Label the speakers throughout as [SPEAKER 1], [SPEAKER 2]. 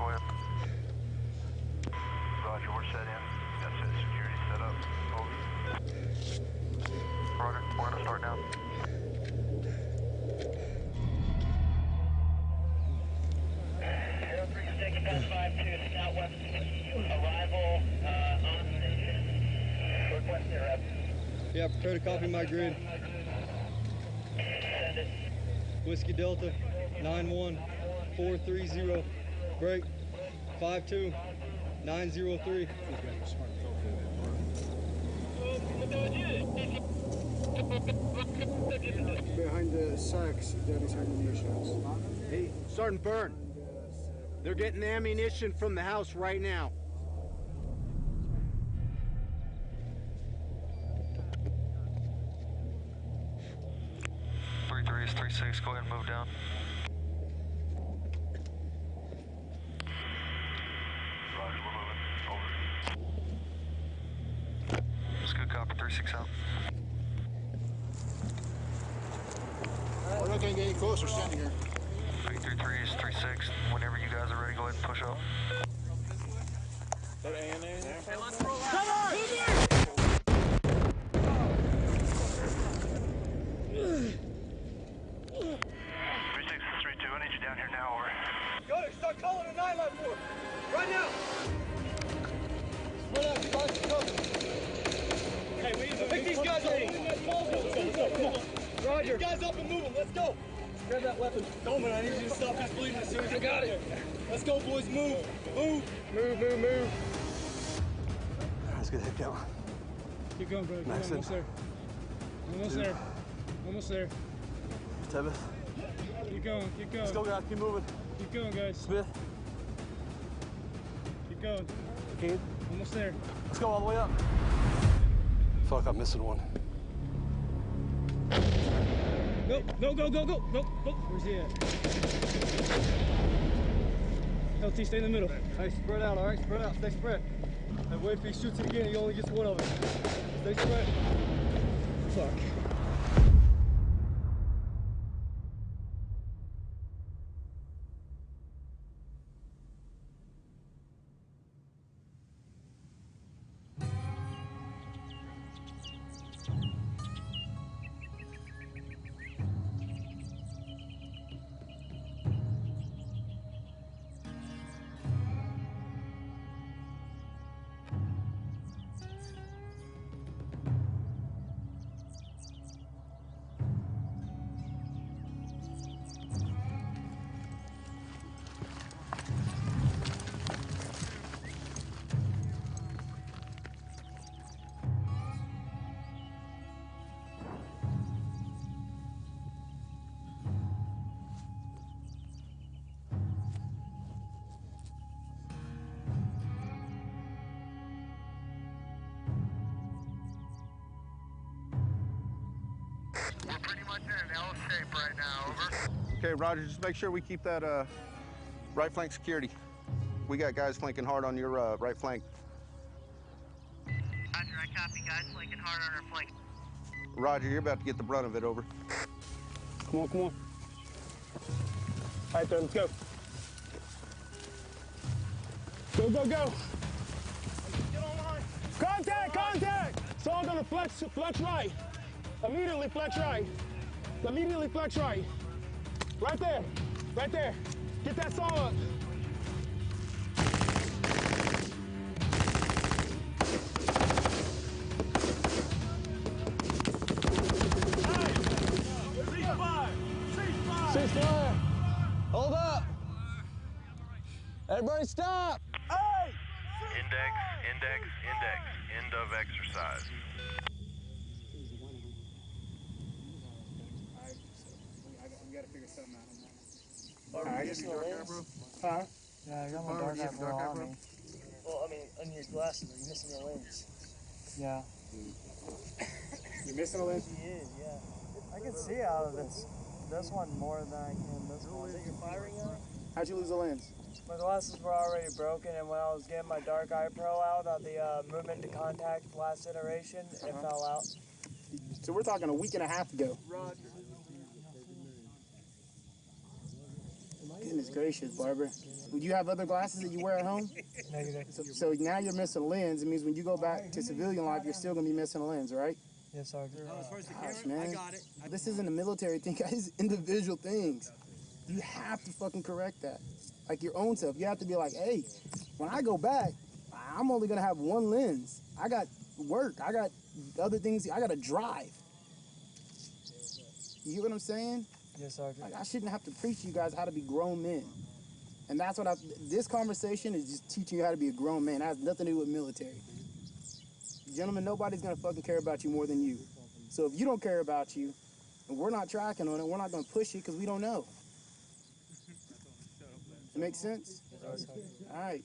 [SPEAKER 1] go ahead. Roger, we're set in. That's it, security set up. Over. Roger, we're gonna start now. Southwest arrival on station. Request your rep.
[SPEAKER 2] Yeah, prepare to copy my grid.
[SPEAKER 1] Send it.
[SPEAKER 2] Whiskey Delta 91430. Break 52903.
[SPEAKER 3] Behind the sacks, there is ammunition.
[SPEAKER 4] Hey, Sergeant Byrne. They're getting ammunition from the house right now.
[SPEAKER 1] Three 3-6, go ahead and move down. Roger, we're moving. Over. It's good copy, 3-6 out.
[SPEAKER 3] We're not going to get any closer standing here.
[SPEAKER 1] 3-3 is 3-6. Whenever you guys are ready, go ahead and push up.
[SPEAKER 5] Hey, let's roll out.
[SPEAKER 4] Come on!
[SPEAKER 1] 3-6-3-2, I need you down here now, over.
[SPEAKER 2] Go, start calling a 994. Right now. Spread out, guys, go.
[SPEAKER 5] Hey, we
[SPEAKER 2] Pick these guys up. Come on. Roger. Pick these guys up and move them. Let's go. Grab that weapon. Coleman, I need you to stop this bleeding as soon as you got it. Let's go, boys. Move. Move. Move.
[SPEAKER 3] Let's get the head count.
[SPEAKER 5] Keep going, brother.
[SPEAKER 3] Nice.
[SPEAKER 5] Almost there. Almost there.
[SPEAKER 3] Tevith.
[SPEAKER 5] Keep going.
[SPEAKER 3] Let's go, guys. Keep moving.
[SPEAKER 5] Keep going, guys.
[SPEAKER 3] Smith.
[SPEAKER 5] Keep going.
[SPEAKER 3] Keen.
[SPEAKER 5] Almost there.
[SPEAKER 3] Let's go all the way up. Fuck, I'm missing one.
[SPEAKER 5] Go. Where's he at? LT, stay in the middle.
[SPEAKER 2] Hey, spread out, all right? Spread out. Stay spread. And wait if he shoots it again, he only gets one of them. Stay spread.
[SPEAKER 5] Fuck.
[SPEAKER 1] We're pretty much in an L shape right now, over.
[SPEAKER 4] Okay, Roger, just make sure we keep that right flank security. We got guys flanking hard on your right flank.
[SPEAKER 1] Roger, I copy, guys flanking hard on our flank.
[SPEAKER 4] Roger, you're about to get the brunt of it, over.
[SPEAKER 3] Come on. All right, there, let's go. Go.
[SPEAKER 5] Get online.
[SPEAKER 3] Contact! It's all gonna flex right. Immediately flex right. Right there. Get that saw up. Ceasefire. Hold up. Everybody stop.
[SPEAKER 4] Hey!
[SPEAKER 1] Index. End of exercise.
[SPEAKER 3] We gotta figure something out on that.
[SPEAKER 5] Are you missing a lens? Huh? Yeah, I got my dark eye pro on me. Well, I mean, on your glasses, are you missing your lens? Yeah.
[SPEAKER 3] You missing a lens?
[SPEAKER 5] He is, yeah. I can see out of this one more than I can this one. Is it your firing eye?
[SPEAKER 3] How'd you lose the lens?
[SPEAKER 5] My glasses were already broken, and when I was getting my dark eye pro out on the movement to contact last iteration, it fell out.
[SPEAKER 3] So we're talking a week and a half ago.
[SPEAKER 5] Roger.
[SPEAKER 3] Goodness.
[SPEAKER 6] Goodness gracious, Barber. Would you have other glasses that you wear at home?
[SPEAKER 5] Negative.
[SPEAKER 6] So now you're missing a lens. It means when you go back to civilian life, you're still going to be missing a lens, right?
[SPEAKER 5] Yes, Sergeant.
[SPEAKER 6] Gosh, man. This isn't a military thing, guys. It's individual things. You have to fucking correct that. Like your own self. You have to be like, hey, when I go back, I'm only going to have one lens. I got work. I got other things. I got to drive. You hear what I'm saying?
[SPEAKER 5] Yes, Sergeant.
[SPEAKER 6] Like, I shouldn't have to preach to you guys how to be grown men. And that's what this conversation is just teaching you how to be a grown man. It has nothing to do with military. Gentlemen, nobody's gonna fucking care about you more than you. So if you don't care about you, and we're not tracking on it, we're not gonna push it because we don't know. It makes sense? All right.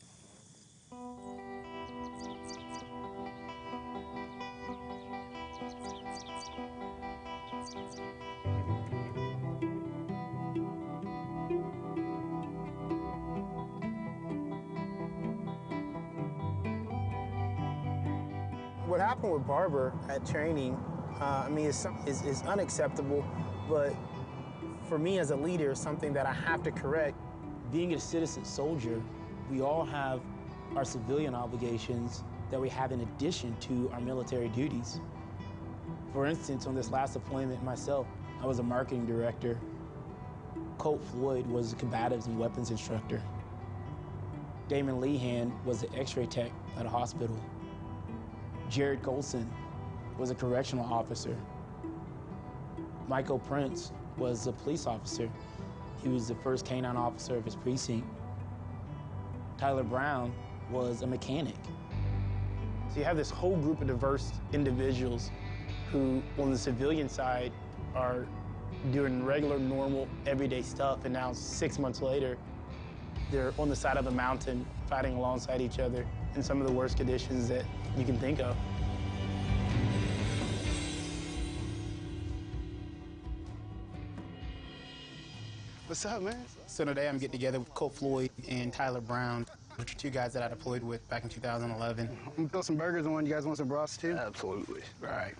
[SPEAKER 7] What happened with Barber at training, I mean, is unacceptable, but for me as a leader, it's something that I have to correct. Being a citizen soldier, we all have our civilian obligations that we have in addition to our military duties. For instance, on this last deployment myself, I was a marketing director. Colt Floyd was a combatives and weapons instructor. Damon Lehan was the x-ray tech at a hospital. Jared Colson was a correctional officer. Michael Prince was a police officer. He was the first canine officer of his precinct. Tyler Brown was a mechanic. So you have this whole group of diverse individuals who, on the civilian side, are doing regular, normal, everyday stuff, and now 6 months later, they're on the side of the mountain fighting alongside each other in some of the worst conditions that you can think of.
[SPEAKER 4] What's up, man?
[SPEAKER 7] So today I'm getting together with Colt Floyd and Tyler Brown, which are two guys that I deployed with back in 2011.
[SPEAKER 4] I'm gonna throw some burgers on. You guys want some brats too?
[SPEAKER 7] Absolutely. All right.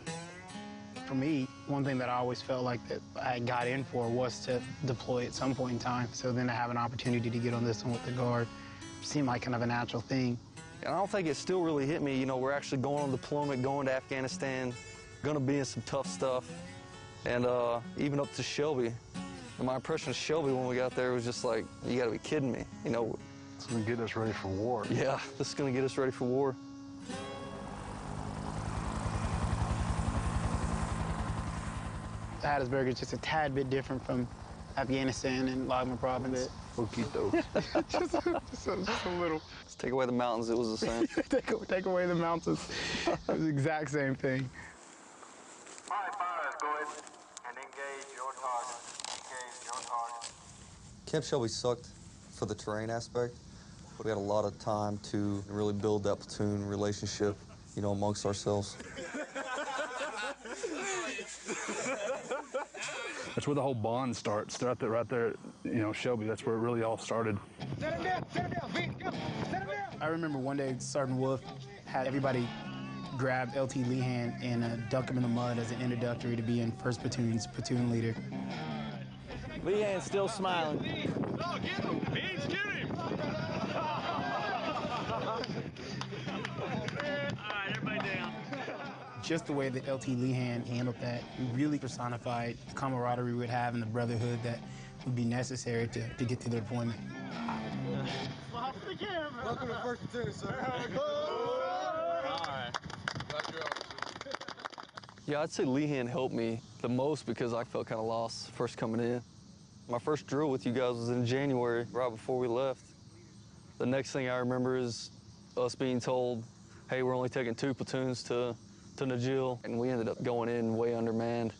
[SPEAKER 7] For me, one thing that I always felt like that I got in for was to deploy at some point in time. So then to have an opportunity to get on this one with the Guard seemed like kind of a natural thing.
[SPEAKER 8] And I don't think it still really hit me. You know, we're actually going on deployment, going to Afghanistan, gonna be in some tough stuff, and even up to Shelby. And my impression of Shelby when we got there was just like, you gotta be kidding me. You know,
[SPEAKER 9] it's gonna get us ready for war.
[SPEAKER 8] Yeah, this is gonna get us ready for war.
[SPEAKER 7] Hattiesburg is just a tad bit different from Afghanistan and Lagman province.
[SPEAKER 9] Poquito.
[SPEAKER 7] just a little.
[SPEAKER 8] Let's take away the mountains, it was the same.
[SPEAKER 7] take away the mountains. It was the exact same thing.
[SPEAKER 1] All right, fire, go ahead and engage your target. Engage your target.
[SPEAKER 10] Camp Shelby sucked for the terrain aspect, but we had a lot of time to really build that platoon relationship, you know, amongst ourselves.
[SPEAKER 9] That's where the whole bond starts. Right there, you know, Shelby. That's where it really all started.
[SPEAKER 3] Set him down, Pete, come, set him down.
[SPEAKER 7] I remember one day Sergeant Wolf had everybody grab LT Lehan and dunk him in the mud as an introductory to being 1st Platoon's platoon leader.
[SPEAKER 8] Lehan's still smiling.
[SPEAKER 3] Oh, get him, Pete, get him. All right, everybody down.
[SPEAKER 7] Just the way that LT Lehan handled that really personified the camaraderie we would have and the brotherhood that would be necessary to get to the deployment.
[SPEAKER 2] Welcome to 1st Platoon, sir.
[SPEAKER 3] All right.
[SPEAKER 8] Yeah, I'd say Lehan helped me the most because I felt kind of lost first coming in. My first drill with you guys was in January, right before we left. The next thing I remember is us being told, hey, we're only taking 2 platoons to Najil, and we ended up going in way undermanned.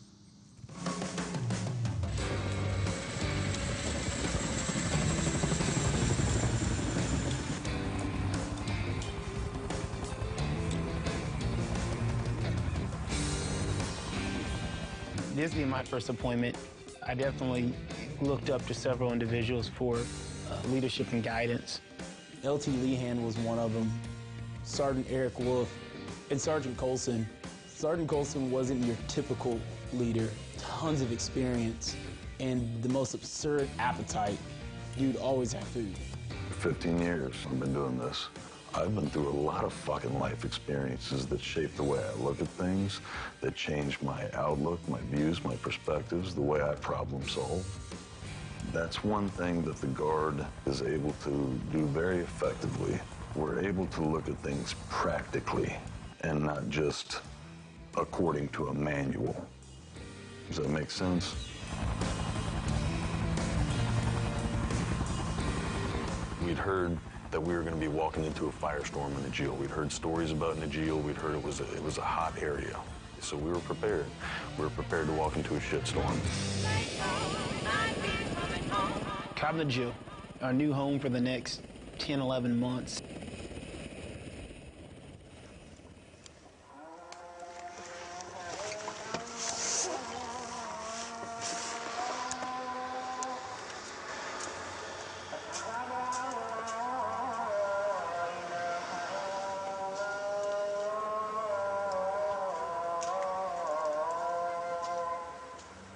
[SPEAKER 7] This being my first deployment, I definitely looked up to several individuals for leadership and guidance. LT Lehan was one of them, Sergeant Eric Wolf, and Sergeant Colson. Sergeant Colson wasn't your typical leader. Tons of experience and the most absurd appetite Dude always had food.
[SPEAKER 11] 15 years I've been doing this. I've been through a lot of fucking life experiences that shape the way I look at things, that change my outlook, my views, my perspectives, the way I problem solve. That's one thing that the Guard is able to do very effectively. We're able to look at things practically and not just according to a manual. Does that make sense? We'd heard that we were going to be walking into a firestorm in Najil. We'd heard stories about Najil. We'd heard it was a hot area. So we were prepared. We were prepared to walk into a shitstorm.
[SPEAKER 7] Cab Najil, our new home for the next 10, 11 months.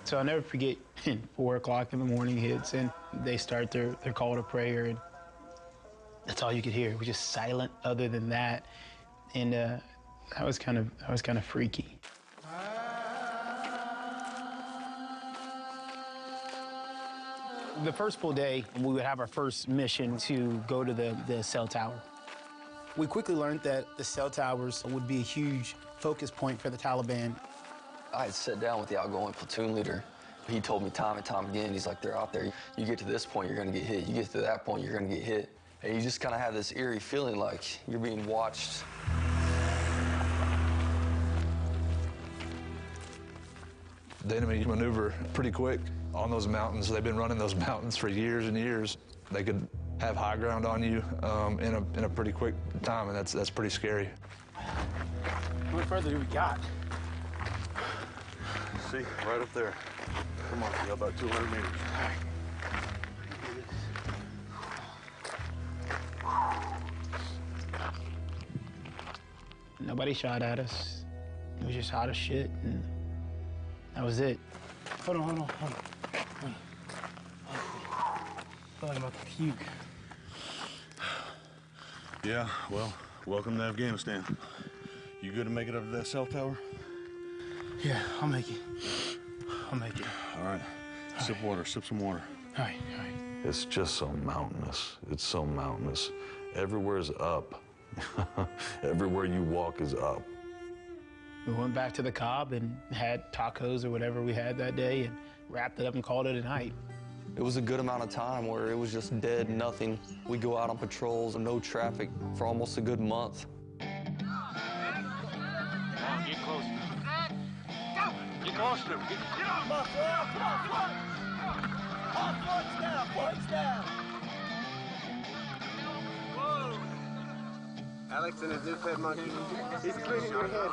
[SPEAKER 7] So I'll never forget, 4 o'clock in the morning hits and they start their call to prayer, and that's all you could hear. It was just silent other than that. And that was kind of freaky. The first full day, we would have our first mission to go to the cell tower. We quickly learned that the cell towers would be a huge focus point for the Taliban.
[SPEAKER 8] I had sat down with the outgoing platoon leader. He told me time and time again, he's like, they're out there. You get to this point, you're gonna get hit. You get to that point, you're gonna get hit. And you just kind of have this eerie feeling like you're being watched.
[SPEAKER 9] The enemy maneuver pretty quick on those mountains. They've been running those mountains for years and years. They could have high ground on you in a pretty quick time, and that's pretty scary.
[SPEAKER 7] How much further do we got?
[SPEAKER 11] See, right up there. Come on, you got about 200 meters.
[SPEAKER 7] Nobody shot at us. It was just hot as shit, and that was it. Hold on. I feel like I'm about to puke.
[SPEAKER 11] Yeah, well, welcome to Afghanistan. You good to make it up to that cell tower?
[SPEAKER 7] Yeah, I'll make it. All
[SPEAKER 11] right. Sip water, sip some water.
[SPEAKER 7] All right.
[SPEAKER 11] It's just so mountainous. It's so mountainous. Everywhere's up. Everywhere you walk is up.
[SPEAKER 7] We went back to the Cobb and had tacos or whatever we had that day and wrapped it up and called it a night.
[SPEAKER 8] It was a good amount of time where it was just dead, nothing. We go out on patrols and no traffic for almost a good month.
[SPEAKER 1] Get close. Get close to him. Get off my foot. Points down. Whoa.
[SPEAKER 2] Alex and his new pet monkey. He's cleaning your head.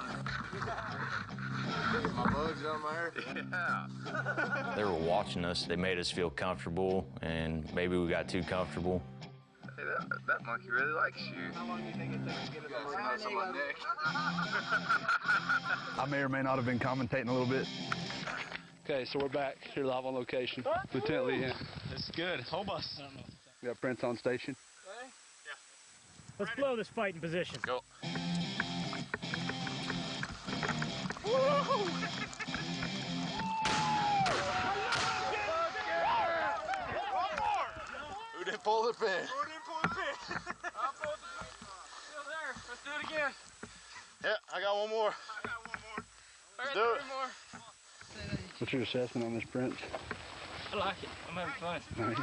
[SPEAKER 2] My bugs on my hair. Yeah.
[SPEAKER 12] They were watching us. They made us feel comfortable, and maybe we got too comfortable.
[SPEAKER 2] Hey, that monkey really likes you. How long do you think it takes to get it on my neck?
[SPEAKER 9] I may or may not have been commentating a little bit. Okay, so we're back here live on location. Lieutenant Lee.
[SPEAKER 5] That's good. Home bus.
[SPEAKER 9] We got Prince on station.
[SPEAKER 5] Yeah. Let's blow this fight in position.
[SPEAKER 2] Go. Who didn't pull the pin?
[SPEAKER 5] I pulled the pin. Still there. Let's do it again.
[SPEAKER 2] Yeah, I got one more.
[SPEAKER 5] Let's
[SPEAKER 2] do it.
[SPEAKER 5] More.
[SPEAKER 9] What's your assessment on this, Prince?
[SPEAKER 5] I like it. I'm having fun.
[SPEAKER 9] All right.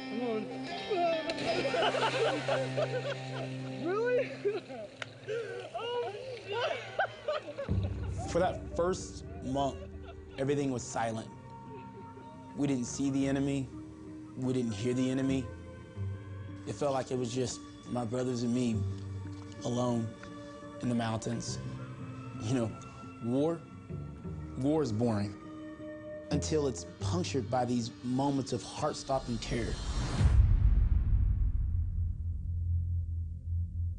[SPEAKER 5] Come on. Really? Oh,
[SPEAKER 7] For that first month, everything was silent. We didn't see the enemy. We didn't hear the enemy. It felt like it was just my brothers and me alone in the mountains. You know, war is boring until it's punctured by these moments of heart-stopping terror.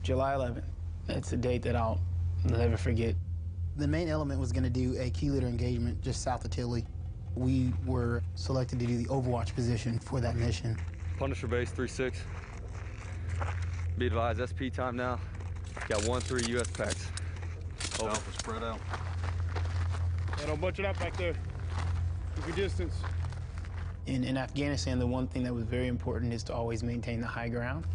[SPEAKER 7] July 11th, It's a date that I'll never forget. The main element was going to do a key leader engagement just south of Tilly. We were selected to do the overwatch position for that mission.
[SPEAKER 8] Punisher base 3-6. Be advised, SP time now. Got 1-3 US packs. Over.
[SPEAKER 4] Alpha spread out.
[SPEAKER 3] Yeah, don't bunch it up back there. Keep your distance.
[SPEAKER 7] In Afghanistan, the one thing that was very important is to always maintain the high ground.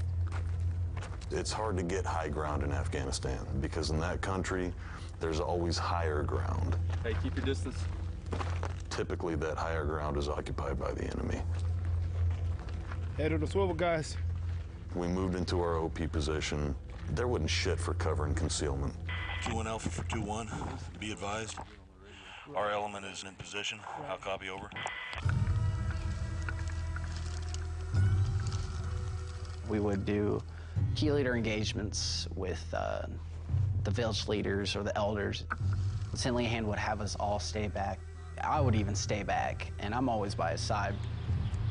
[SPEAKER 11] It's hard to get high ground in Afghanistan because in that country, there's always higher ground.
[SPEAKER 8] Hey, keep your distance.
[SPEAKER 11] Typically, that higher ground is occupied by the enemy.
[SPEAKER 3] Head on the swivel, guys.
[SPEAKER 11] We moved into our OP position. There wasn't shit for cover and concealment.
[SPEAKER 13] 2-1 Alpha for 2-1. Be advised. Our element is in position. I'll copy over.
[SPEAKER 14] We would do key leader engagements with the village leaders or the elders. St. Lehan would have us all stay back. I would even stay back, and I'm always by his side.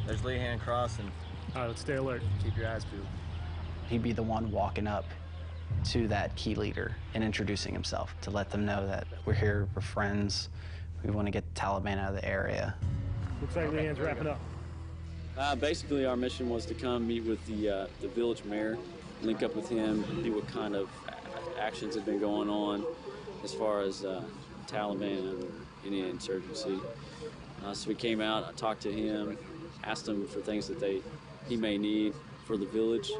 [SPEAKER 12] There's Lehan crossing.
[SPEAKER 3] All right, let's stay alert. Keep your eyes peeled.
[SPEAKER 14] He'd be the one walking up to that key leader and introducing himself to let them know that we're here, we're friends, we want to get the Taliban out of the area.
[SPEAKER 3] Looks like Leanne's wrapping up.
[SPEAKER 15] Basically, our mission was to come meet with the village mayor, link up with him, see what kind of actions have been going on as far as Taliban and any insurgency. So we came out, I talked to him, asked him for things that he may need for the village.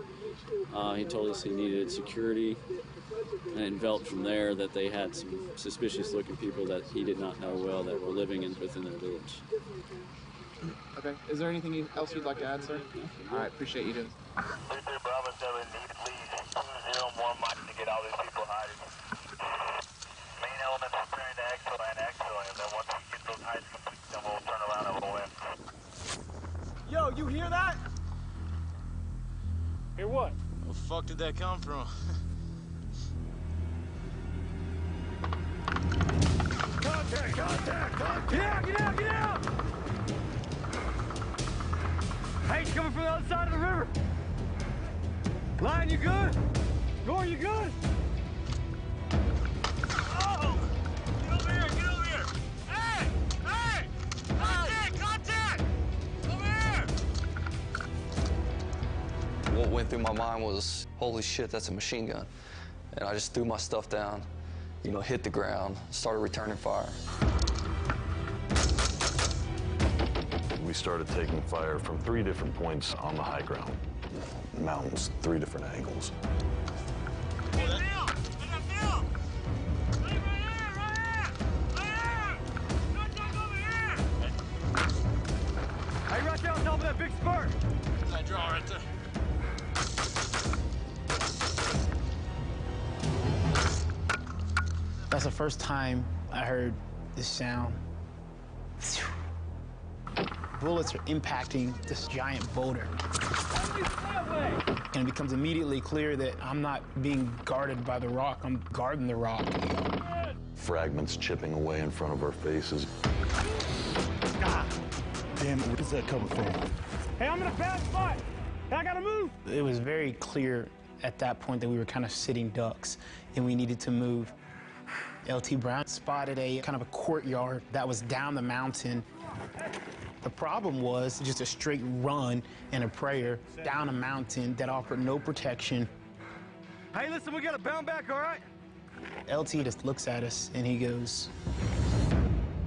[SPEAKER 15] He told us he needed security, and it developed from there that they had some suspicious-looking people that he did not know well that were living within their village.
[SPEAKER 16] Okay. Is there anything else you'd like to add, sir? All right. Appreciate you doing.
[SPEAKER 1] Bravo 7 needs 201 miles to get all these people hiding. Main element preparing to exfil and exfil, and then once we get those hides complete, then we'll turn around and roll in.
[SPEAKER 2] Yo, you hear that?
[SPEAKER 3] Hear what?
[SPEAKER 2] Where the fuck did that come from? Contact! Get out! Hey, he's coming from the other side of the river. Lion, you good? Gore, you good? Oh! Get over here! Hey! Contact! Over here!
[SPEAKER 8] What went through my mind was, holy shit, that's a machine gun. And I just threw my stuff down, hit the ground, started returning fire.
[SPEAKER 11] We started taking fire from 3 different points on the high ground. Mountains, 3 different angles.
[SPEAKER 2] Hey, right there on top of that big spur. I draw right there.
[SPEAKER 7] That's the first time I heard this sound. Bullets are impacting this giant boulder. And it becomes immediately clear that I'm not being guarded by the rock, I'm guarding the rock.
[SPEAKER 11] Fragments chipping away in front of our faces.
[SPEAKER 3] Damn, where's that coming from? Hey, I'm in a bad spot. I gotta move.
[SPEAKER 7] It was very clear at that point that we were kind of sitting ducks and we needed to move. LT Brown spotted a kind of a courtyard that was down the mountain. The problem was just a straight run and a prayer down a mountain that offered no protection.
[SPEAKER 2] Hey, listen, we gotta bound back, all right?
[SPEAKER 7] LT just looks at us and he goes,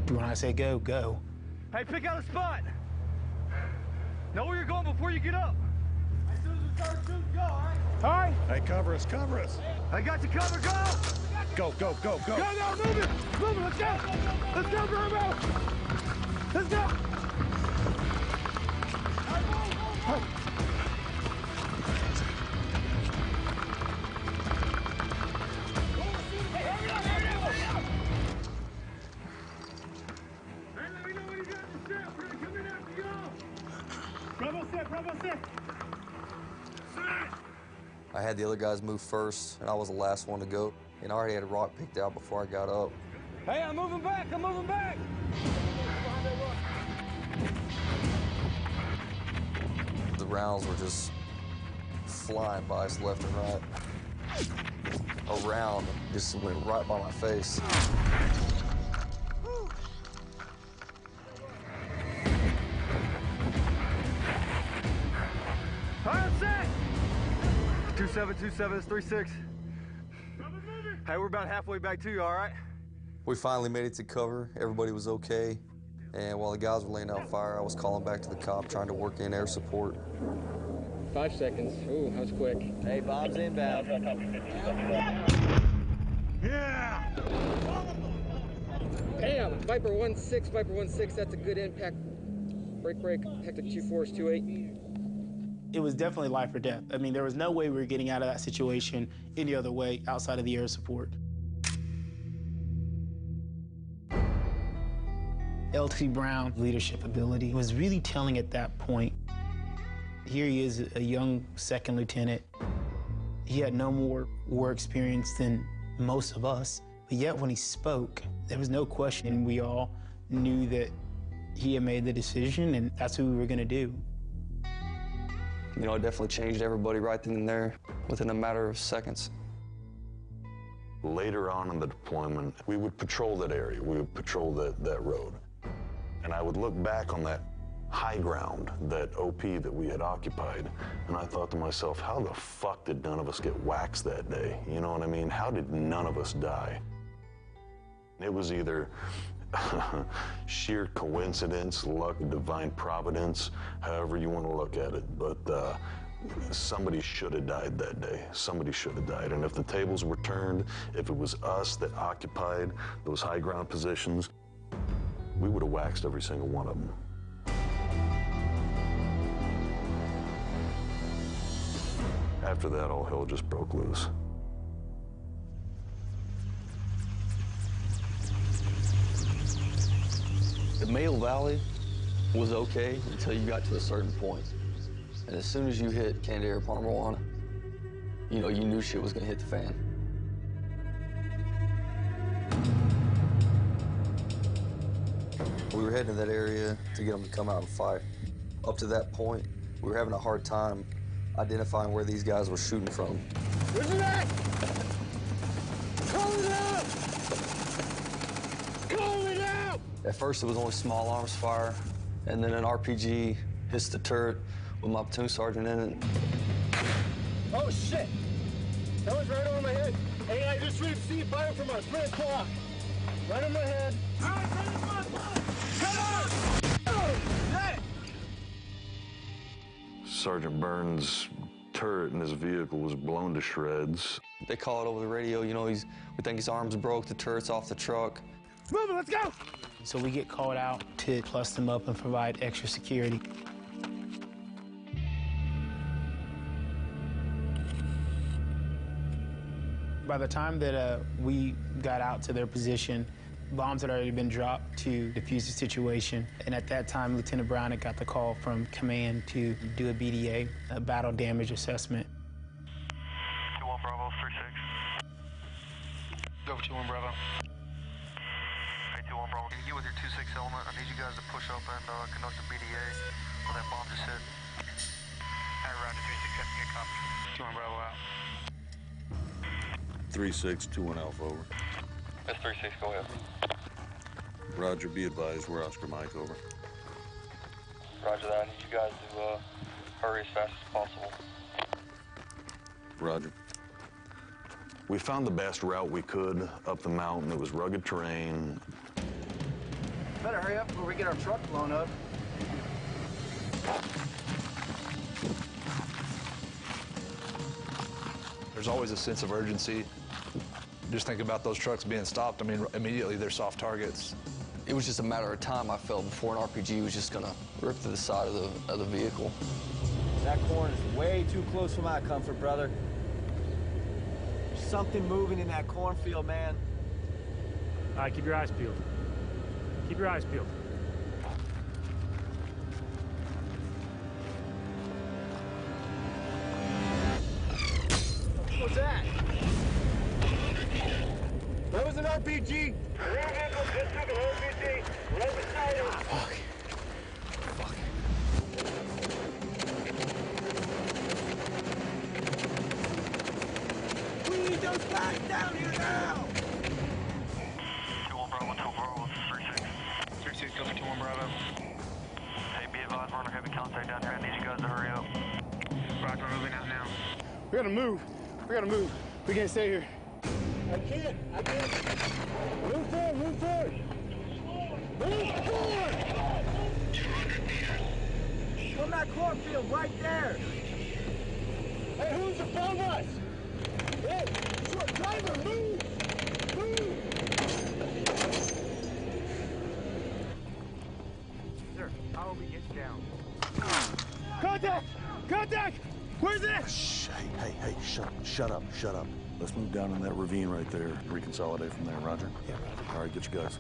[SPEAKER 7] when I say go, go.
[SPEAKER 2] Hey, pick out a spot. Know where you're going before you get up. As soon as we start shooting, go, all right?
[SPEAKER 3] All right.
[SPEAKER 9] Hey, cover us.
[SPEAKER 2] I got you covered, go!
[SPEAKER 9] Go.
[SPEAKER 3] Go, move it, let's go, Verbo. Let's go. Bravo set.
[SPEAKER 10] I had the other guys move first, and I was the last one to go. And I already had a rock picked out before I got up.
[SPEAKER 2] Hey, I'm moving back.
[SPEAKER 10] The rounds were just flying by us left and right. a round just went right by my face.
[SPEAKER 2] Fire set! 2727 is 36. Hey, we're about halfway back to you, all right?
[SPEAKER 10] We finally made it to cover. Everybody was okay. And while the guys were laying out fire, I was calling back to the cop, trying to work in air support.
[SPEAKER 5] 5 seconds. Ooh, that was quick.
[SPEAKER 17] Hey, bombs inbound.
[SPEAKER 2] Yeah!
[SPEAKER 5] Damn, Viper 1-6, Viper 1-6, that's a good impact. Break, Hector 2-4 is 2-8.
[SPEAKER 7] It was definitely life or death. I mean, there was no way we were getting out of that situation any other way outside of the air support. LT Brown's leadership ability was really telling at that point. Here he is, a young second lieutenant. He had no more war experience than most of us, but yet when he spoke, there was no question. We all knew that he had made the decision, and that's what we were gonna do.
[SPEAKER 8] You know, it definitely changed everybody right then and there within a matter of seconds.
[SPEAKER 11] Later on in the deployment, we would patrol that area. We would patrol that road. And I would look back on that high ground, that OP that we had occupied, and I thought to myself, how the fuck did none of us get waxed that day? You know what I mean? How did none of us die? It was either sheer coincidence, luck, divine providence, however you want to look at it, but somebody should have died that day. Somebody should have died. And if the tables were turned, if it was us that occupied those high ground positions, we would have waxed every single one of them. After that, all hell just broke loose.
[SPEAKER 8] The Mayo Valley was okay until you got to a certain point. And as soon as you hit Candair Palmer, you know, you knew shit was gonna hit the fan.
[SPEAKER 10] We were heading to that area to get them to come out and fight. Up to that point, we were having a hard time identifying where these guys were shooting from.
[SPEAKER 2] Where's it at? Call it out! Call it out!
[SPEAKER 8] At first, it was only small arms fire, and then an RPG hits the turret with my platoon sergeant in it.
[SPEAKER 2] Oh, shit! That was right over my head. Hey, I just received fire from our 3 o'clock. Right on my head. All right, come on! Oh, hey!
[SPEAKER 11] Sergeant Burns' turret in his vehicle was blown to shreds.
[SPEAKER 8] They call it over the radio, you know, we think his arms broke, the turret's off the truck.
[SPEAKER 2] Move it, let's go!
[SPEAKER 7] So we get called out to plus them up and provide extra security. By the time that we got out to their position, bombs had already been dropped to defuse the situation. And at that time, Lieutenant Brown had got the call from command to do a BDA, a battle damage assessment.
[SPEAKER 1] 2-1 Bravo, 3-6.
[SPEAKER 18] Go for 2-1 Bravo.
[SPEAKER 1] Hey, 2-1 Bravo, can you get with your 2-6 element? I need you guys to push up and conduct a BDA where that bomb just hit.
[SPEAKER 18] Hey, Roger, 3-6, get copy. 2-1 Bravo out.
[SPEAKER 13] 3-6, 2-1 Alpha, over.
[SPEAKER 8] That's 3-6, go ahead.
[SPEAKER 13] Roger, be advised, we're Oscar Mike, over.
[SPEAKER 8] Roger that, I need you guys to hurry as fast as possible.
[SPEAKER 13] Roger.
[SPEAKER 11] We found the best route we could up the mountain. It was rugged terrain.
[SPEAKER 6] Better hurry up before we get our truck blown up.
[SPEAKER 9] There's always a sense of urgency. Just think about those trucks being stopped. I mean, immediately they're soft targets.
[SPEAKER 8] It was just a matter of time, I felt, before an RPG was just gonna rip through the side of the vehicle.
[SPEAKER 17] That corn is way too close for my comfort, brother. There's something moving in that cornfield, man.
[SPEAKER 3] All right, keep your eyes peeled. Keep your eyes peeled.
[SPEAKER 2] What's that? That was an RPG. Rear vehicle just took an RPG. Right beside it.
[SPEAKER 8] Fuck.
[SPEAKER 2] We need those back.
[SPEAKER 3] We gotta move. We gotta move. We can't stay here.
[SPEAKER 2] I can't. Move forward, move forward. Move forward!
[SPEAKER 17] From that cornfield right there.
[SPEAKER 2] Hey, who's above us? Hey, driver, move! Move!
[SPEAKER 18] Sir, how will we get down?
[SPEAKER 3] Contact! Contact! Where's it?
[SPEAKER 13] Shh, hey, shut up. Let's move down in that ravine right there. Reconsolidate from there, Roger?
[SPEAKER 3] Yeah, Roger.
[SPEAKER 13] All right, get your guys.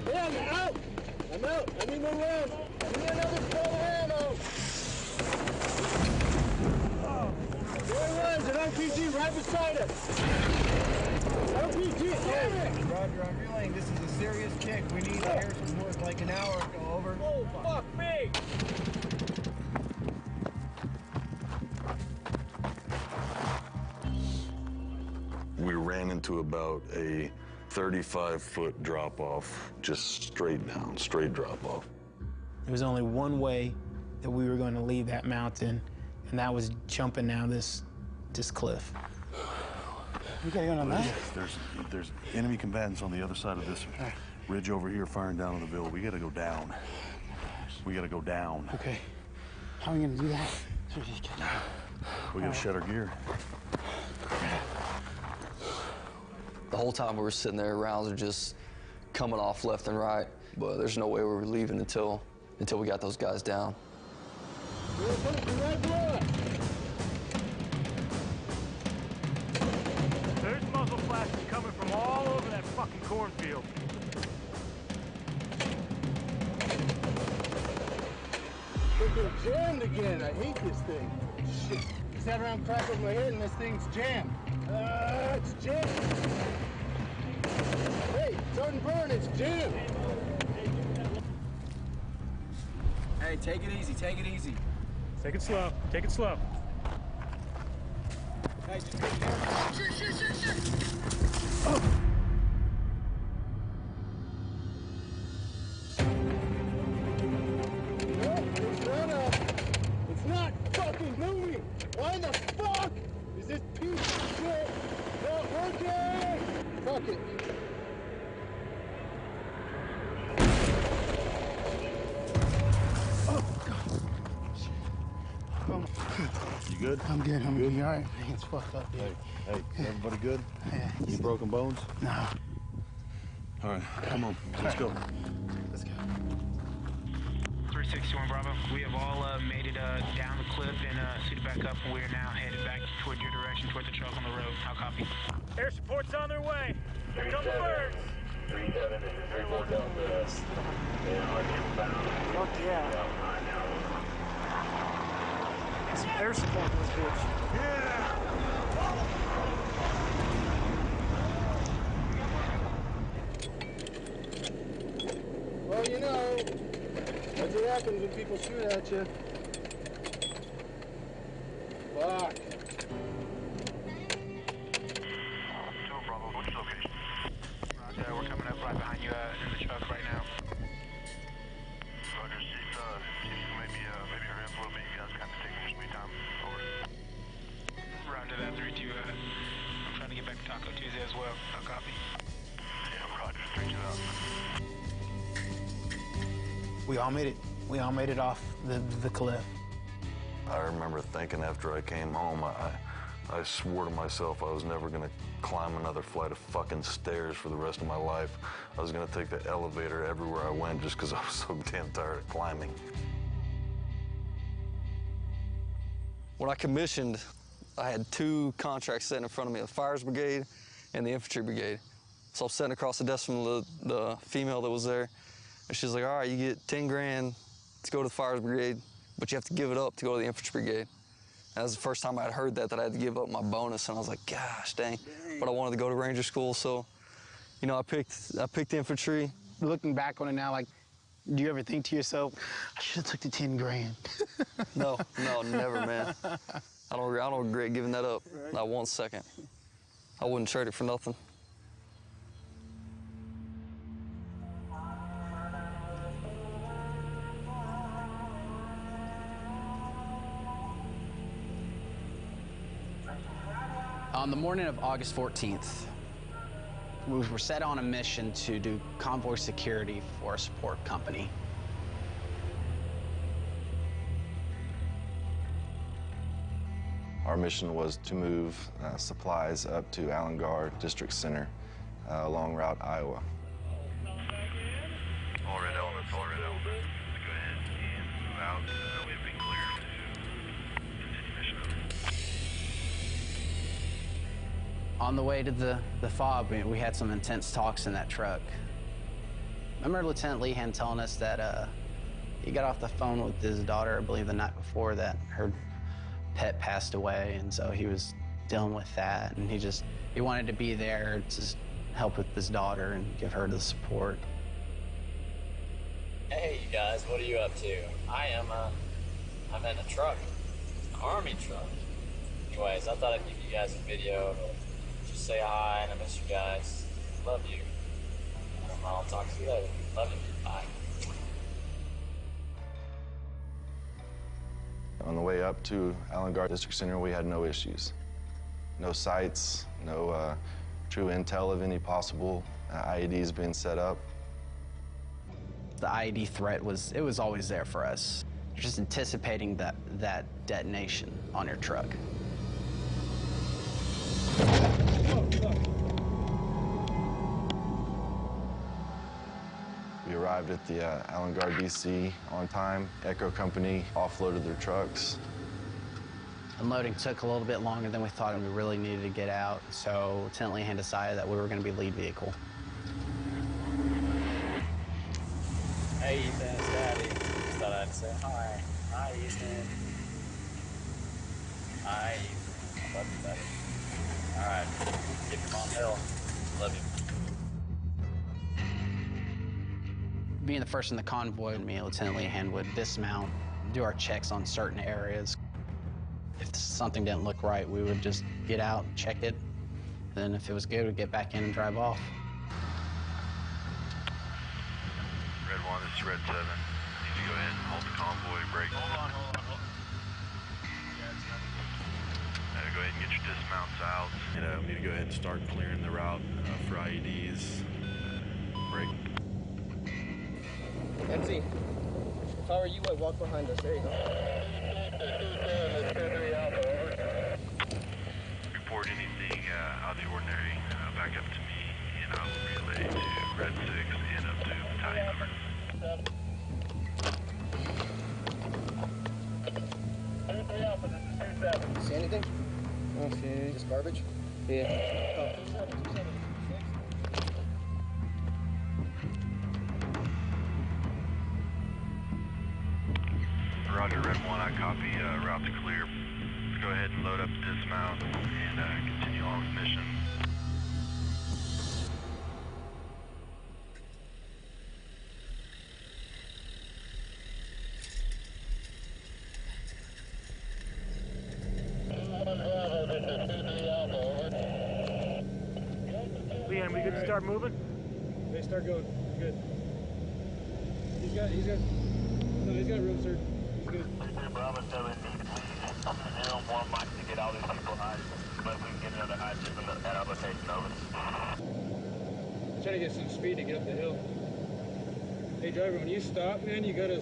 [SPEAKER 2] Yeah, I'm out! I need more rounds. I need another full ammo. There runs an RPG right beside us. RPG, damn it!
[SPEAKER 17] Roger, I'm relaying this is a serious kick. We need air support like an hour ago, over.
[SPEAKER 2] Oh, fuck me!
[SPEAKER 11] We ran into about a 35-foot drop-off, just straight down, straight drop-off.
[SPEAKER 7] There was only one way that we were going to leave that mountain, and that was jumping down this cliff.
[SPEAKER 3] We gotta go on that?
[SPEAKER 13] There's enemy combatants on the other side of this ridge over here firing down on the bill. We gotta go down.
[SPEAKER 3] Okay. How are we gonna do that?
[SPEAKER 13] We gotta shed our gear.
[SPEAKER 8] The whole time we were sitting there, rounds are just coming off left and right, but there's no way we were leaving until we got those guys down.
[SPEAKER 18] There's muzzle flashes coming from all over that fucking cornfield.
[SPEAKER 2] Freaking jammed again. I hate this thing. Shit. Just had around crack over my head and this thing's jammed. It's jammed. Hey, Sergeant Byrne, it's jammed.
[SPEAKER 17] Hey, take it easy.
[SPEAKER 3] Take it slow. Take it slow.
[SPEAKER 17] Hey, just take care. Shoot.
[SPEAKER 2] Oh. It's not fucking moving. Why the fuck is this piece of shit not working? Fuck it.
[SPEAKER 13] You good?
[SPEAKER 3] I'm good. I'm good. You all right? It's fucked up, dude.
[SPEAKER 13] Hey, everybody good?
[SPEAKER 3] Yeah.
[SPEAKER 13] Any broken bones?
[SPEAKER 3] No.
[SPEAKER 13] All right, come on, let's go.
[SPEAKER 3] Let's go.
[SPEAKER 19] 361 Bravo, we have all made it down the cliff and suited back up, and we are now headed back toward your direction, toward the truck on the road. How copy?
[SPEAKER 18] Air support's on their way. Here come the birds.
[SPEAKER 1] 3-7, this is 3-4 Delta.
[SPEAKER 5] Fuck yeah. Some air support in this bitch.
[SPEAKER 18] Yeah.
[SPEAKER 2] Well, you know, that's what happens when people shoot at you. Fuck.
[SPEAKER 19] Bravo, what's your location? Roger, we're coming up right behind you in the truck right now.
[SPEAKER 1] Roger, maybe hurry up a little bit. You guys kind of taking your sweet time. Over.
[SPEAKER 19] Roger that, 3-2. I'm trying to get back to Taco Tuesday as well. How copy?
[SPEAKER 1] Yeah, Roger, 3-2 out.
[SPEAKER 7] We all made it. We all made it off the cliff.
[SPEAKER 11] I remember thinking after I came home, I swore to myself I was never gonna climb another flight of fucking stairs for the rest of my life. I was gonna take the elevator everywhere I went just because I was so damn tired of climbing.
[SPEAKER 8] When I commissioned, I had two contracts sitting in front of me, the Fires Brigade and the Infantry Brigade. So I was sitting across the desk from the female that was there, and she's like, all right, you get 10 grand to go to the Fires Brigade, but you have to give it up to go to the Infantry Brigade. And that was the first time I had heard that I had to give up my bonus, and I was like, gosh, dang. But I wanted to go to Ranger School, so, you know, I picked the infantry.
[SPEAKER 7] Looking back on it now, like, do you ever think to yourself, I should have took the 10 grand?
[SPEAKER 8] No, never, man. I don't regret giving that up, not 1 second. I wouldn't trade it for nothing.
[SPEAKER 14] On the morning of August 14th, we were set on a mission to do convoy security for a support company.
[SPEAKER 20] Our mission was to move supplies up to Allengard District Center along Route Iowa.
[SPEAKER 11] All red elements, all red elements. Go ahead and move out. We have been cleared to continue mission.
[SPEAKER 14] On the way to the fob, we had some intense talks in that truck. I remember Lieutenant Lehan telling us that he got off the phone with his daughter, I believe the night before, that her pet passed away, and so he was dealing with that, and he wanted to be there to help with his daughter and give her the support.
[SPEAKER 21] Hey, you guys, what are you up to? I'm in a truck, an army truck. Anyways, I thought I'd give you guys a video to just say hi, and I miss you guys. Love you. I'll talk to you later. Love you. Bye.
[SPEAKER 20] On the way up to Allengard District Center, we had no issues. No sights, no true intel of any possible IEDs being set up.
[SPEAKER 14] The IED threat was always there for us. You're just anticipating that detonation on your truck.
[SPEAKER 20] We arrived at the Allengard DC on time. Echo Company offloaded their trucks.
[SPEAKER 14] Unloading took a little bit longer than we thought, and we really needed to get out. So Lieutenant Lehan decided that we were going to be lead vehicle.
[SPEAKER 21] Hey, Ethan, it's Daddy. Just thought I'd say hi. Hi, Ethan. Hi, Ethan. I love you, buddy. All right, get your mom hill. Love you.
[SPEAKER 14] Being the first in the convoy, me and Lieutenant Lehan would dismount, do our checks on certain areas. If something didn't look right, we would just get out, check it. Then if it was good, we'd get back in and drive off.
[SPEAKER 11] Red 1, this is Red 7. Need to go ahead and hold the convoy, break. Hold on. Go ahead and get your dismounts out. We need to go ahead and start clearing the route for IEDs. Break.
[SPEAKER 5] MC, if I were you, I'd walk behind us. There you go.
[SPEAKER 11] Report anything out of the ordinary back up to me, and I will relay to Red 6 and up to battalion number.
[SPEAKER 5] See anything? Okay. Just garbage? Yeah.
[SPEAKER 11] Roger, Red 1, I copy, route to clear. Let's go ahead and load up, dismount, and continue on with mission.
[SPEAKER 3] Leon, we good to start moving? They start going. Good. He's got room, sir. He's good.
[SPEAKER 1] Bravo 7 needs lead 01 Mike to get all these people hiding. But we can get another hide at our location, over.
[SPEAKER 3] Trying to get some speed to get up the hill. Hey driver, when you stop, man, you gotta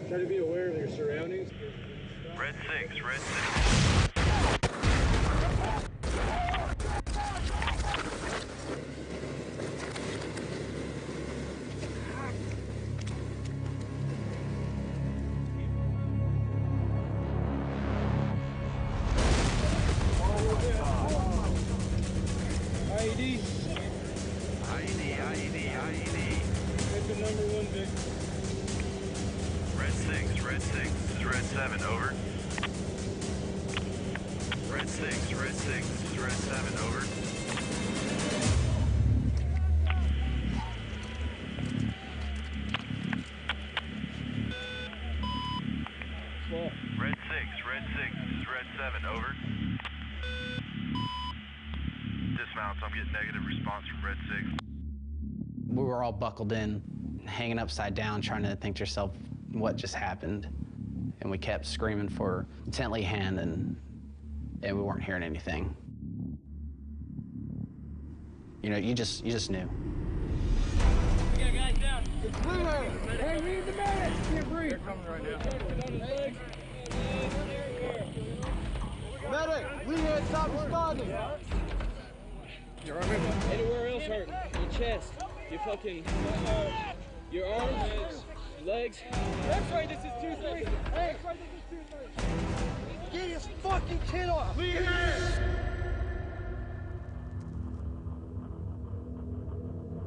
[SPEAKER 3] try to be aware of your surroundings.
[SPEAKER 11] Red 6, Red 6. IED.
[SPEAKER 3] That's the number 1, Vic.
[SPEAKER 11] Red 6, this is Red 7, over. Red 6, this is Red 7, over. Red 6, this is Red 7, over. Dismounts, I'm getting negative response from Red 6.
[SPEAKER 14] We were all buckled in, hanging upside down, trying to think to yourself, what just happened? And we kept screaming for Lieutenant Lehan, and we weren't hearing anything. You know, you just knew.
[SPEAKER 2] We got guys down. It's blue. Hey, we need the medic. Can't breathe. They're coming right now. Medic, Leehead, stop responding.
[SPEAKER 3] You're all right. Anywhere else hurt? Your chest, your fucking, your arms, legs.
[SPEAKER 2] That's right, this is 2-3. Hey, that's right, this is 2-3. Get his fucking kid off.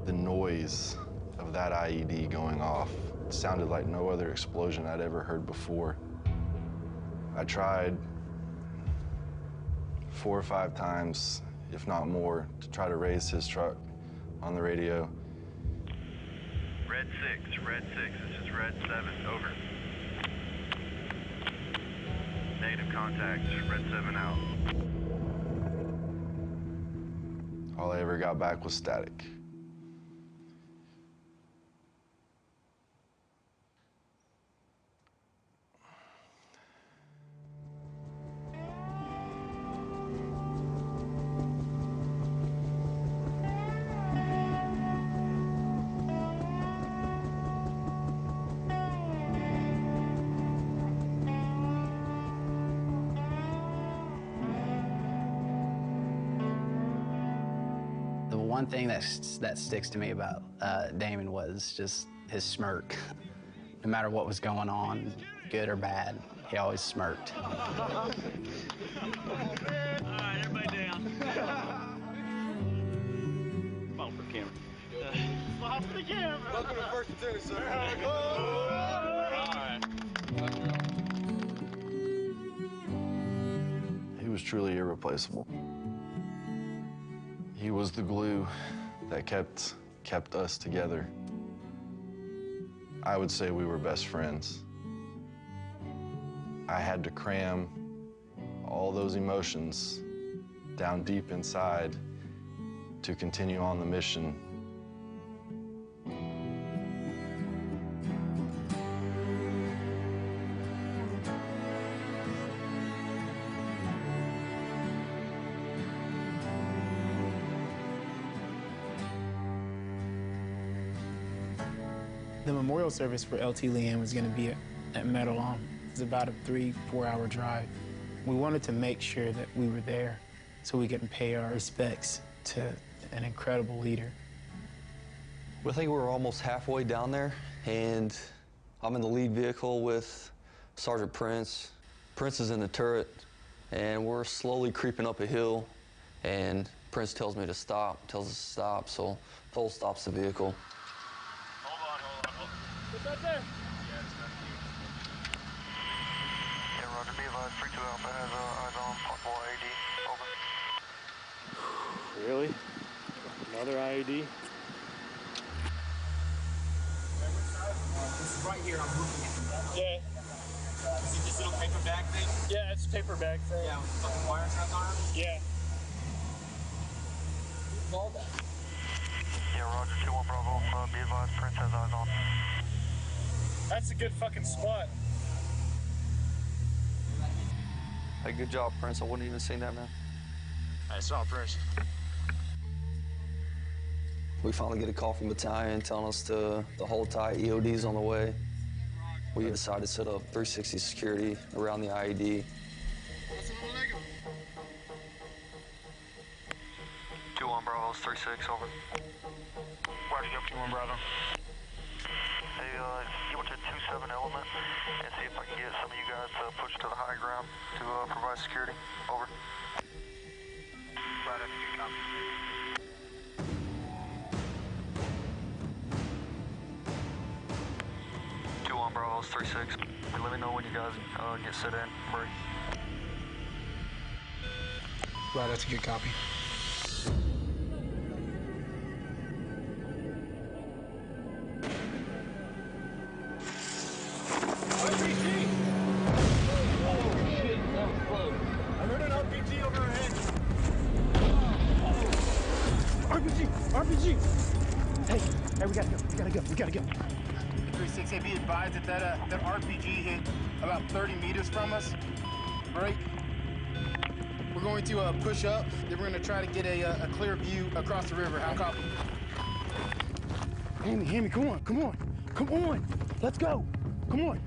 [SPEAKER 20] The noise of that IED going off sounded like no other explosion I'd ever heard before. I tried 4 or 5 times, if not more, to try to raise his truck on the radio.
[SPEAKER 18] Red 6, this is Red 7, over. Negative contact, Red 7 out.
[SPEAKER 20] All I ever got back was static.
[SPEAKER 14] One thing that sticks to me about Damon was just his smirk. No matter what was going on, good or bad, he always smirked.
[SPEAKER 2] All right, everybody down.
[SPEAKER 15] Smile for the camera.
[SPEAKER 2] Smile for the camera. Welcome to First Lieutenant, sir. All right.
[SPEAKER 20] He was truly irreplaceable. He was the glue that kept us together. I would say we were best friends. I had to cram all those emotions down deep inside to continue on the mission.
[SPEAKER 7] The memorial service for LT Leanne was going to be at Meadow Lawn. It was about a 3-4 hour drive. We wanted to make sure that we were there so we could pay our respects to an incredible leader.
[SPEAKER 8] I think we're almost halfway down there, and I'm in the lead vehicle with Sergeant Prince. Prince is in the turret, and we're slowly creeping up a hill, and Prince tells me to stop, tells us to stop, so Cole stops the vehicle.
[SPEAKER 2] What's that there?
[SPEAKER 18] Yeah, Roger, be advised, 32 Alpha has eyes on possible IED, over.
[SPEAKER 3] Really? Another IED?
[SPEAKER 6] This is right here, I'm looking at.
[SPEAKER 3] Yeah.
[SPEAKER 6] Is it this little paper bag thing?
[SPEAKER 3] Yeah, it's a paper bag thing.
[SPEAKER 6] Yeah, with the fucking wire straps on it?
[SPEAKER 3] Yeah.
[SPEAKER 6] Who's all that?
[SPEAKER 18] Yeah, Roger, 2-1 Bravo, be advised, Prince has eyes on.
[SPEAKER 3] That's a good fucking spot.
[SPEAKER 8] Hey, good job, Prince. I wouldn't even seen that, man.
[SPEAKER 3] I saw Prince.
[SPEAKER 8] We finally get a call from battalion telling us to hold tight, EOD's on the way. We decided to set up 360 security around the IED.
[SPEAKER 18] 2-1 Bravo, 3-6, over.
[SPEAKER 2] Where to go, 2-1 Bravo?
[SPEAKER 18] Hey, you went to 2-7 element and see if I can get some of you guys pushed to the high ground to provide security. Over.
[SPEAKER 2] Right, execute, copy.
[SPEAKER 18] On Bravo's 3-6. Let me know when you guys get set in. Break.
[SPEAKER 7] Right, that's a good copy.
[SPEAKER 2] RPG! Oh, shit, that was close. I heard an RPG over our head.
[SPEAKER 6] RPG! Hey, we gotta go. 3-6, be advised that that RPG hit about 30 meters from us. Break. We're going to push up, then we're going to try to get a clear view across the river. How copy? Hammy, come on. Let's go. Come on.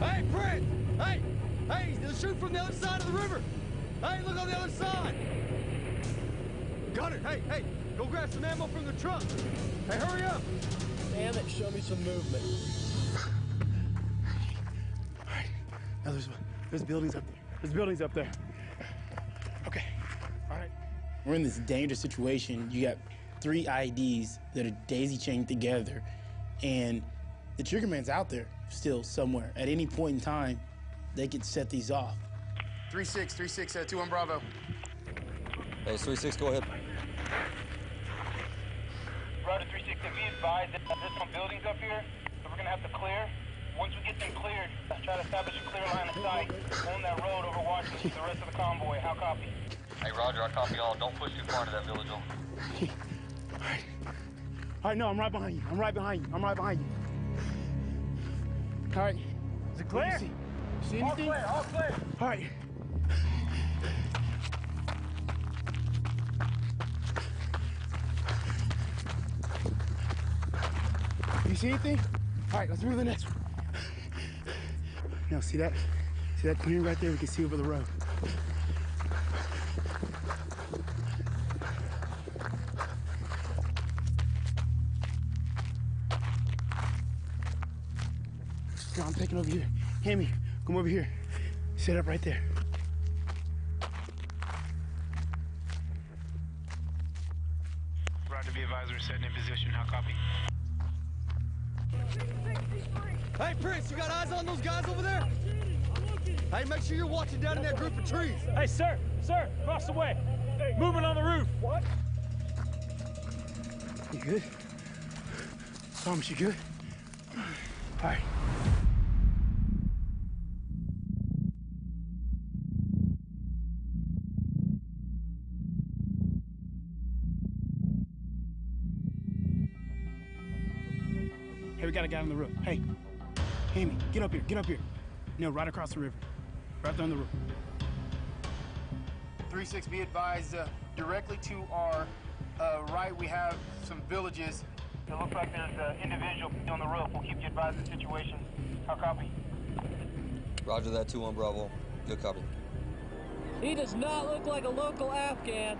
[SPEAKER 2] Hey, Brent! Hey, they'll shoot from the other side of the river. Hey, look on the other side. Gunner, hey, go grab some ammo from the truck. Hey, hurry up. Damn it, show me some movement.
[SPEAKER 6] All right, now there's buildings up there. There's buildings up there. Okay, all right. We're in this dangerous situation. You got 3 IEDs that are daisy-chained together, and the triggerman's out there still somewhere. At any point in time, they could set these off. 3-6, 2-1 Bravo.
[SPEAKER 10] Hey, 3-6, go ahead.
[SPEAKER 19] Roger 3-6, be advised that there's some buildings up here that we're gonna have to clear. Once we get them cleared, let's try to establish a clear line of sight on that road over Washington to the rest of the convoy. How copy?
[SPEAKER 10] Hey, Roger, I copy all. Don't push too far into that village, though.
[SPEAKER 6] All right, no, I'm right behind you. All right.
[SPEAKER 2] Is it clear?
[SPEAKER 6] You see anything?
[SPEAKER 2] All clear.
[SPEAKER 6] All right. You see anything? All right, let's move to the next one. Now, see that? See that clearing right there? We can see over the road. No, I'm taking over here. Hammy, come over here. Set up right there.
[SPEAKER 19] Roger, be advised, we're setting in position. How copy?
[SPEAKER 2] Hey, Prince, you got eyes on those guys over there? Hey, make sure you're watching down in that group of trees.
[SPEAKER 3] Hey, sir, across the way. Moving on the roof. What?
[SPEAKER 6] You good? Thomas, you good? All right. Hey, we got a guy on the roof. Hey, Hammy, get up here. No, right across the river. Right down the road. 3-6, be advised, directly to our right, we have some villages.
[SPEAKER 19] It looks like there's an individual on the roof. We'll keep you advised of the situation. How copy?
[SPEAKER 10] Roger that, 2-1 Bravo. Good copy.
[SPEAKER 5] He does not look like a local Afghan.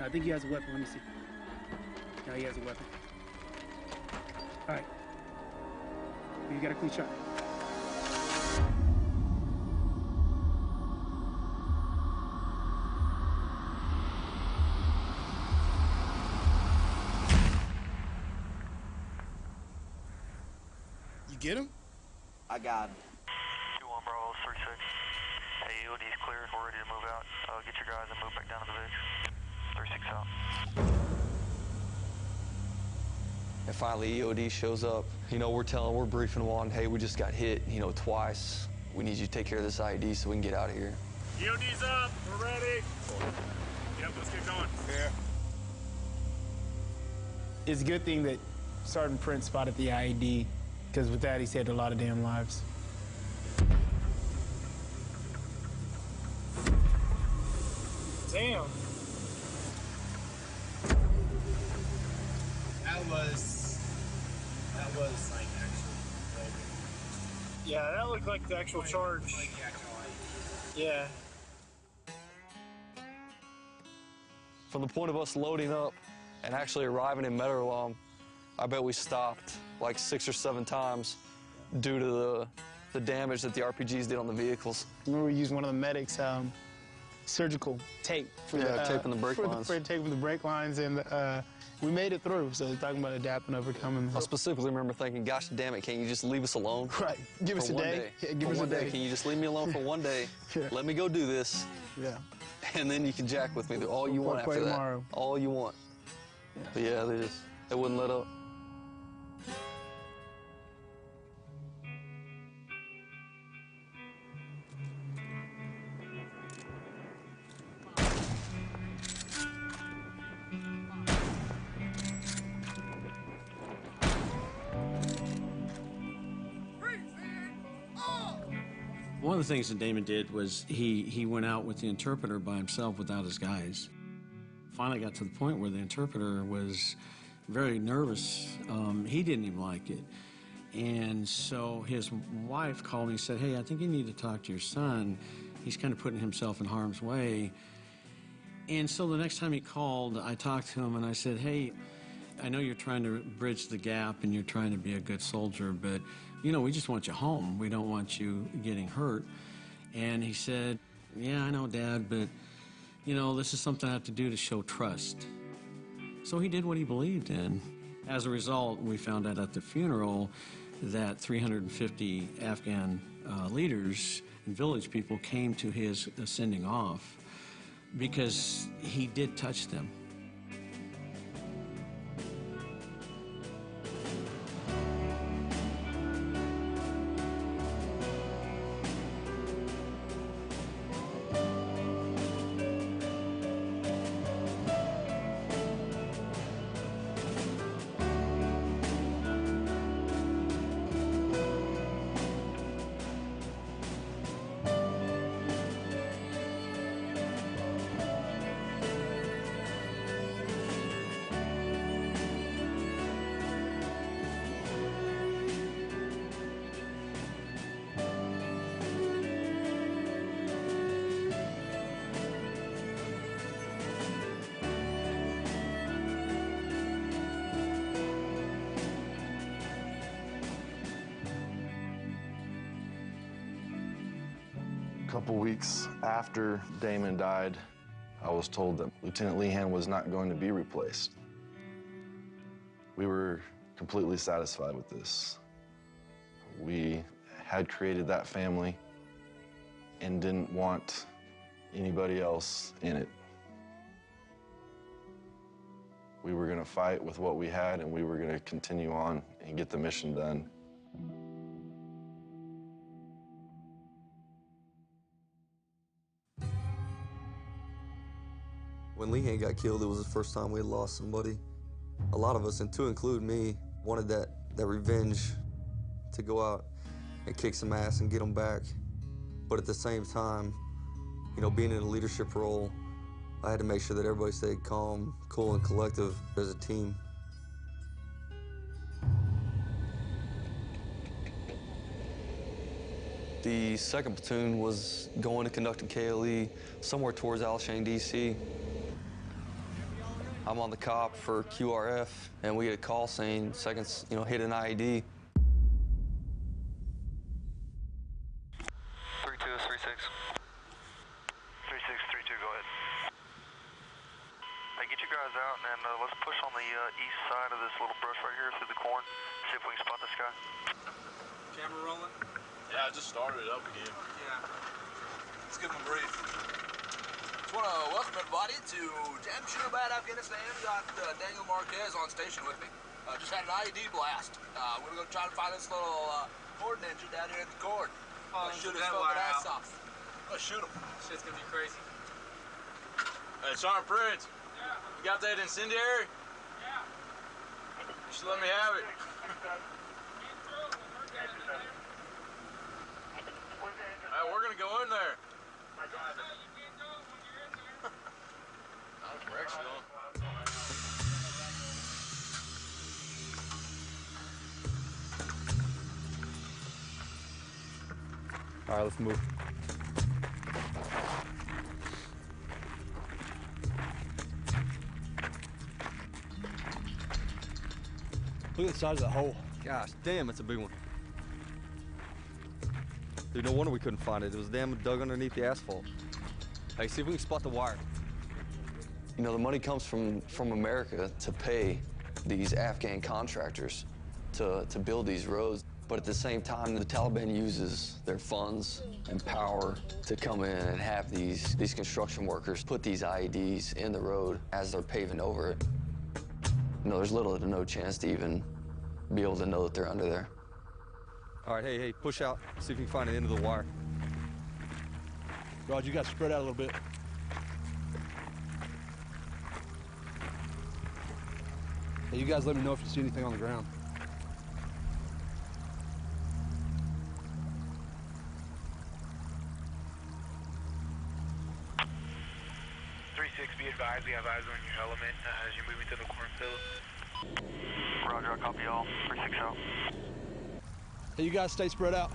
[SPEAKER 6] I think he has a weapon. Let me see. No, he has a weapon. All right. You got a clean shot. You get him?
[SPEAKER 17] I got him.
[SPEAKER 18] 2-1 Bravo, 3-6. Hey, EOD's clear. We're ready to move out. Get your guys and move back down to the VIX. 3-6 out.
[SPEAKER 8] And finally, EOD shows up. You know, we're briefing Juan, hey, we just got hit, twice. We need you to take care of this IED so we can get out of here.
[SPEAKER 3] EOD's up. We're ready. Yep, let's get going.
[SPEAKER 6] Yeah. It's a good thing that Sergeant Prince spotted the IED, because with that, he saved a lot of damn lives.
[SPEAKER 3] Damn.
[SPEAKER 6] That was like actual.
[SPEAKER 3] Yeah, that looked like the actual charge. Yeah.
[SPEAKER 8] From the point of us loading up and actually arriving in Meadowlawn, I bet we stopped like 6 or 7 times due to the damage that the RPGs did on the vehicles.
[SPEAKER 7] I remember we used one of the medics' surgical tape for
[SPEAKER 8] taping the brake lines.
[SPEAKER 7] Taping the brake lines, and we made it through. So talking about adapting, overcoming.
[SPEAKER 8] I specifically remember thinking, gosh damn it, can't you just leave us alone?
[SPEAKER 7] Right, give us a day. Yeah, give us a day.
[SPEAKER 8] Can you just leave me alone for one day?
[SPEAKER 7] Yeah.
[SPEAKER 8] Let me go do this.
[SPEAKER 7] Yeah.
[SPEAKER 8] And then you can jack with me all you want after that.
[SPEAKER 7] Tomorrow.
[SPEAKER 8] All you want. Yeah. But yeah, they wouldn't let up.
[SPEAKER 4] One of the things that Damon did was he went out with the interpreter by himself without his guys. Finally got to the point where the interpreter was very nervous. He didn't even like it. And so his wife called me and said, hey, I think you need to talk to your son. He's kind of putting himself in harm's way. And so the next time he called, I talked to him and I said, hey, I know you're trying to bridge the gap and you're trying to be a good soldier, but, you know, we just want you home. We don't want you getting hurt. And he said, yeah, I know, Dad, but, you know, this is something I have to do to show trust. So he did what he believed in. As a result, we found out at the funeral that 350 Afghan leaders and village people came to his sending off because he did touch them.
[SPEAKER 20] A couple weeks after Damon died, I was told that Lieutenant Lehan was not going to be replaced. We were completely satisfied with this. We had created that family and didn't want anybody else in it. We were going to fight with what we had, and we were going to continue on and get the mission done.
[SPEAKER 10] When Lehan got killed, it was the first time we had lost somebody. A lot of us, and to include me, wanted that revenge to go out and kick some ass and get them back. But at the same time, you know, being in a leadership role, I had to make sure that everybody stayed calm, cool, and collective as a team.
[SPEAKER 8] The 2nd platoon was going to conduct a KLE somewhere towards Alshane, D.C. I'm on the cop for QRF, and we get a call saying seconds, you know, hit an IED.
[SPEAKER 18] 32 is 36. 3632, go ahead. Hey, get you guys out and let's push on the east side of this little brush right here through the corn. See if we can spot this guy.
[SPEAKER 16] Camera rolling?
[SPEAKER 22] Yeah, I just started it up again.
[SPEAKER 16] Yeah.
[SPEAKER 22] Let's give him a brief. Just want to welcome everybody to Damn Sure Bad Afghanistan. Got Daniel Marquez on station with me. Just had an IED blast. We're going to try to find this little cord ninja down here in the cord. Shoot his fucking ass off. Let's shoot him.
[SPEAKER 16] Shit's gonna be crazy.
[SPEAKER 22] Hey, Sergeant Prince. Yeah. You got that incendiary? Yeah. You should let me have it. Hey, we're gonna go in there.
[SPEAKER 8] All right, let's move.
[SPEAKER 22] Look at the size of that hole.
[SPEAKER 10] Gosh, damn, it's a big one. Dude, no wonder we couldn't find it. It was damn dug underneath the asphalt. Hey, see if we can spot the wire.
[SPEAKER 8] You know, the money comes from America to pay these Afghan contractors to build these roads. But at the same time, the Taliban uses their funds and power to come in and have these construction workers put these IEDs in the road as they're paving over it. You know, there's little to no chance to even be able to know that they're under there.
[SPEAKER 10] All right, hey, push out. See if you can find the end of the wire.
[SPEAKER 22] Rod, you got to spread out a little bit.
[SPEAKER 23] Hey, you guys let me know if you see anything on the ground.
[SPEAKER 9] be advised, we have eyes on your element as you're moving through the cornfield.
[SPEAKER 18] Roger, I copy all. 36 out.
[SPEAKER 23] Hey, you guys stay spread out.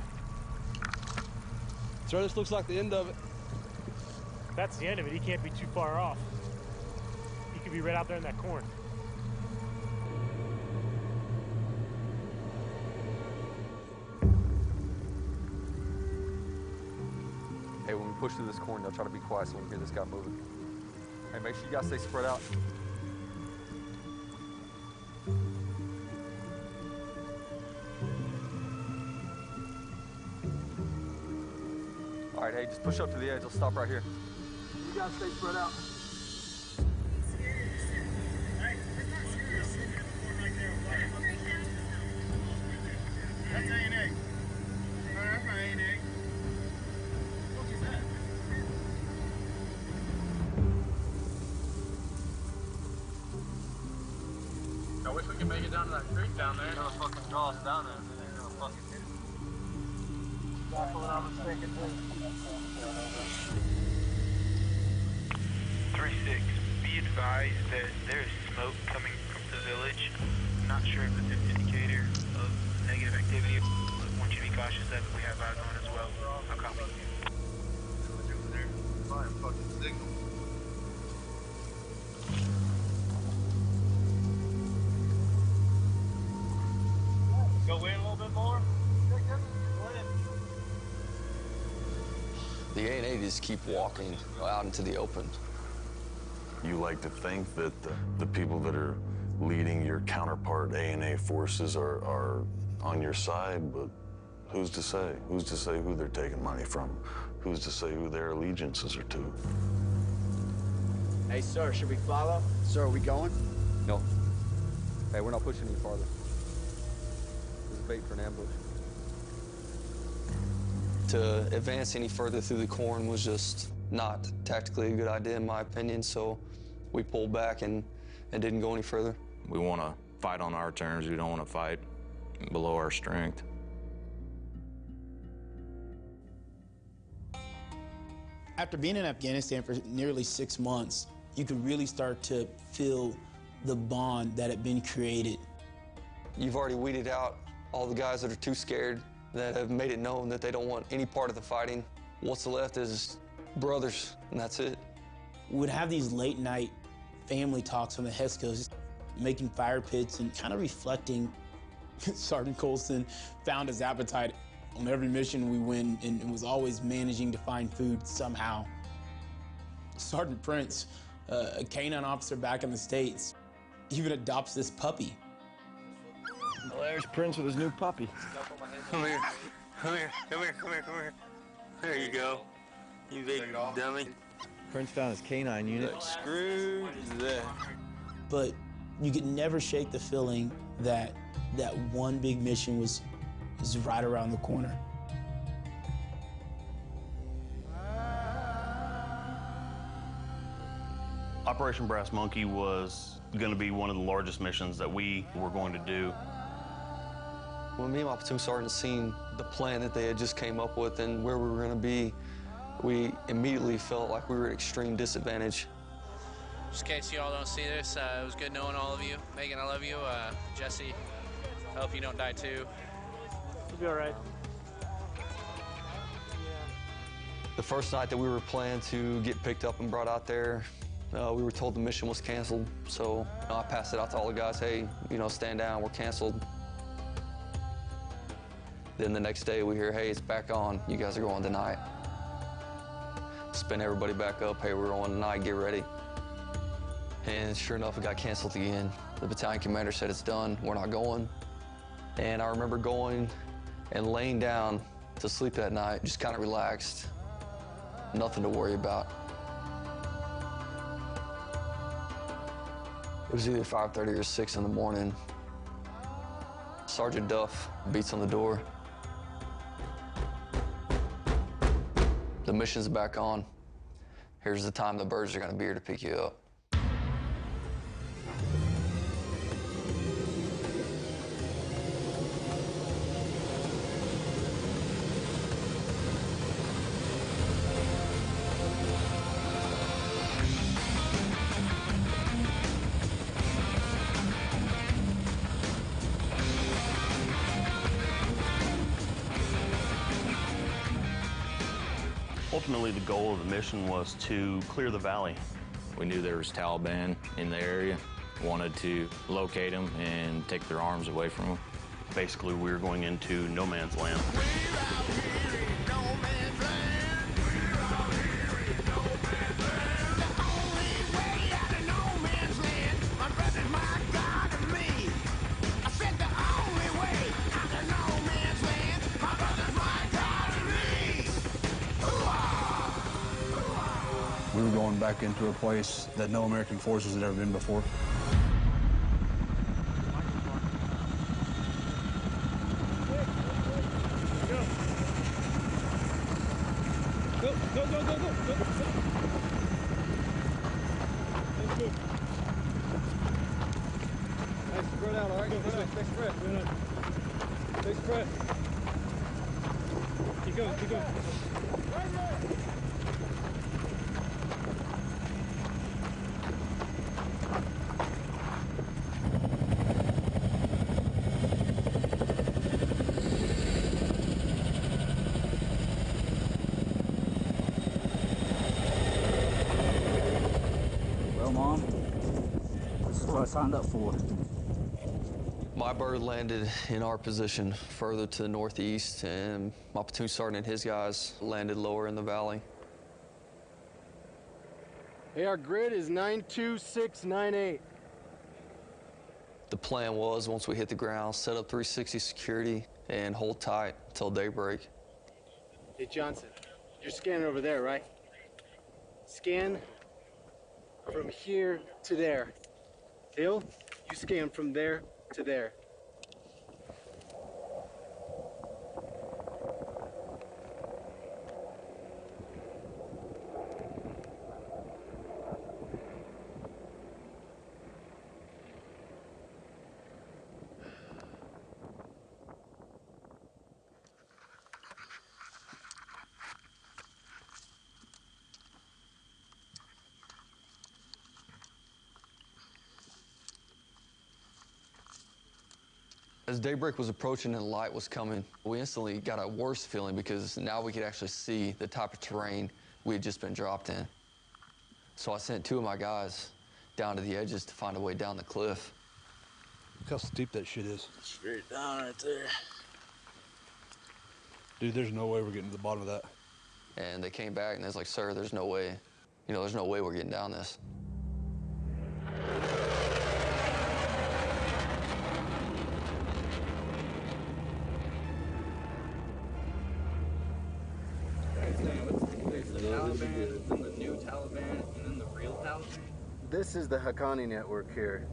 [SPEAKER 23] Sir, this looks like the end of it.
[SPEAKER 2] That's the end of it. He can't be too far off. He could be right out there in that corn.
[SPEAKER 12] Hey, when we push through this corn, they'll try to be quiet so we can hear this guy moving. Hey, make sure you guys stay spread out. All right, hey, just push up to the edge. I'll stop right here.
[SPEAKER 23] You guys stay spread out.
[SPEAKER 2] That's A&A. That's my A&A. What is that?
[SPEAKER 3] I wish we could make it down to that creek down there. They're gonna fucking draw us down there, and then they're gonna fucking hit us.
[SPEAKER 2] That's what I was thinking too.
[SPEAKER 9] 3-6, be advised that there is smoke coming from the village. I'm not sure if it's an indicator of negative activity. I want you to be cautious of it. We have eyes on as well. I'll copy.
[SPEAKER 20] Fine, fucking signal.
[SPEAKER 2] Go in a little bit more.
[SPEAKER 10] The A&A just keep walking out into the open.
[SPEAKER 11] You like to think that the people that are leading your counterpart A&A forces are on your side, but who's to say? Who's to say who they're taking money from? Who's to say who their allegiances are to?
[SPEAKER 17] Hey, sir, should we follow?
[SPEAKER 23] Sir, are we going?
[SPEAKER 12] No. Hey, we're not pushing any farther. This is bait for an ambush.
[SPEAKER 10] To advance any further through the corn was just not tactically a good idea, in my opinion, so we pulled back and didn't go any further.
[SPEAKER 13] We want to fight on our terms. We don't want to fight below our strength.
[SPEAKER 7] After being in Afghanistan for nearly 6 months, you could really start to feel the bond that had been created.
[SPEAKER 10] You've already weeded out all the guys that are too scared, that have made it known that they don't want any part of the fighting. What's left is brothers, and that's it.
[SPEAKER 7] We would have these late night family talks on the Heskos, making fire pits and kind of reflecting. Sergeant Colson found his appetite on every mission we went and was always managing to find food somehow. Sergeant Prince, a canine officer back in the States, even adopts this puppy.
[SPEAKER 17] Well, there's Prince with his new puppy.
[SPEAKER 24] Come here. Come here. Come here. Come here. Come here. There you go. You big dummy.
[SPEAKER 17] Prince found his canine unit.
[SPEAKER 24] Screw that.
[SPEAKER 7] But you could never shake the feeling that that one big mission was right around the corner.
[SPEAKER 25] Operation Brass Monkey was going to be one of the largest missions that we were going to do.
[SPEAKER 10] When me and my platoon sergeant seen the plan that they had just came up with and where we were going to be, we immediately felt like we were at extreme disadvantage.
[SPEAKER 26] Just in case you all don't see this, it was good knowing all of you. Megan, I love you. Jesse, I hope you don't die too.
[SPEAKER 2] You'll be all right.
[SPEAKER 10] The first night that we were planning to get picked up and brought out there, we were told the mission was canceled. So I passed it out to all the guys, hey, stand down, we're canceled. Then the next day we hear, hey, it's back on. You guys are going tonight. Spin everybody back up, hey, we're going tonight, get ready. And sure enough, it got canceled again. The battalion commander said it's done, we're not going. And I remember going and laying down to sleep that night, just kind of relaxed, nothing to worry about. It was either 5:30 or 6 in the morning. Sergeant Duff beats on the door. The mission's back on. Here's the time the birds are gonna be here to pick you up.
[SPEAKER 25] Ultimately, the goal of the mission was to clear the valley.
[SPEAKER 13] We knew there was Taliban in the area, wanted to locate them and take their arms away from them.
[SPEAKER 25] Basically, we were going into no man's land.
[SPEAKER 23] We were going back into a place that no American forces had ever been before.
[SPEAKER 3] Go, go, go, go, go, go. Let's go. Nice, spread out, all right? Next breath. Next breath. Keep going, keep going.
[SPEAKER 1] Well, Mom, this is what I signed up for.
[SPEAKER 8] My bird landed in our position further to the northeast, and my platoon sergeant and his guys landed lower in the valley.
[SPEAKER 23] Hey, our grid is 92698.
[SPEAKER 8] The plan was, once we hit the ground, set up 360 security and hold tight until daybreak.
[SPEAKER 23] Hey, Johnson, you're scanning over there, right? Scan from here to there. Hill, you scan from there to there.
[SPEAKER 8] As daybreak was approaching and light was coming, we instantly got a worse feeling because now we could actually see the type of terrain we had just been dropped in. So I sent two of my guys down to the edges to find a way down the cliff.
[SPEAKER 23] Look how steep that shit is.
[SPEAKER 24] Straight down right there.
[SPEAKER 23] Dude, there's no way we're getting to the bottom of that.
[SPEAKER 8] And they came back and they was like, sir, there's no way. You know, there's no way we're getting down this.
[SPEAKER 16] Taliban, the new Taliban, and then the real Taliban?
[SPEAKER 23] This is the Haqqani network here.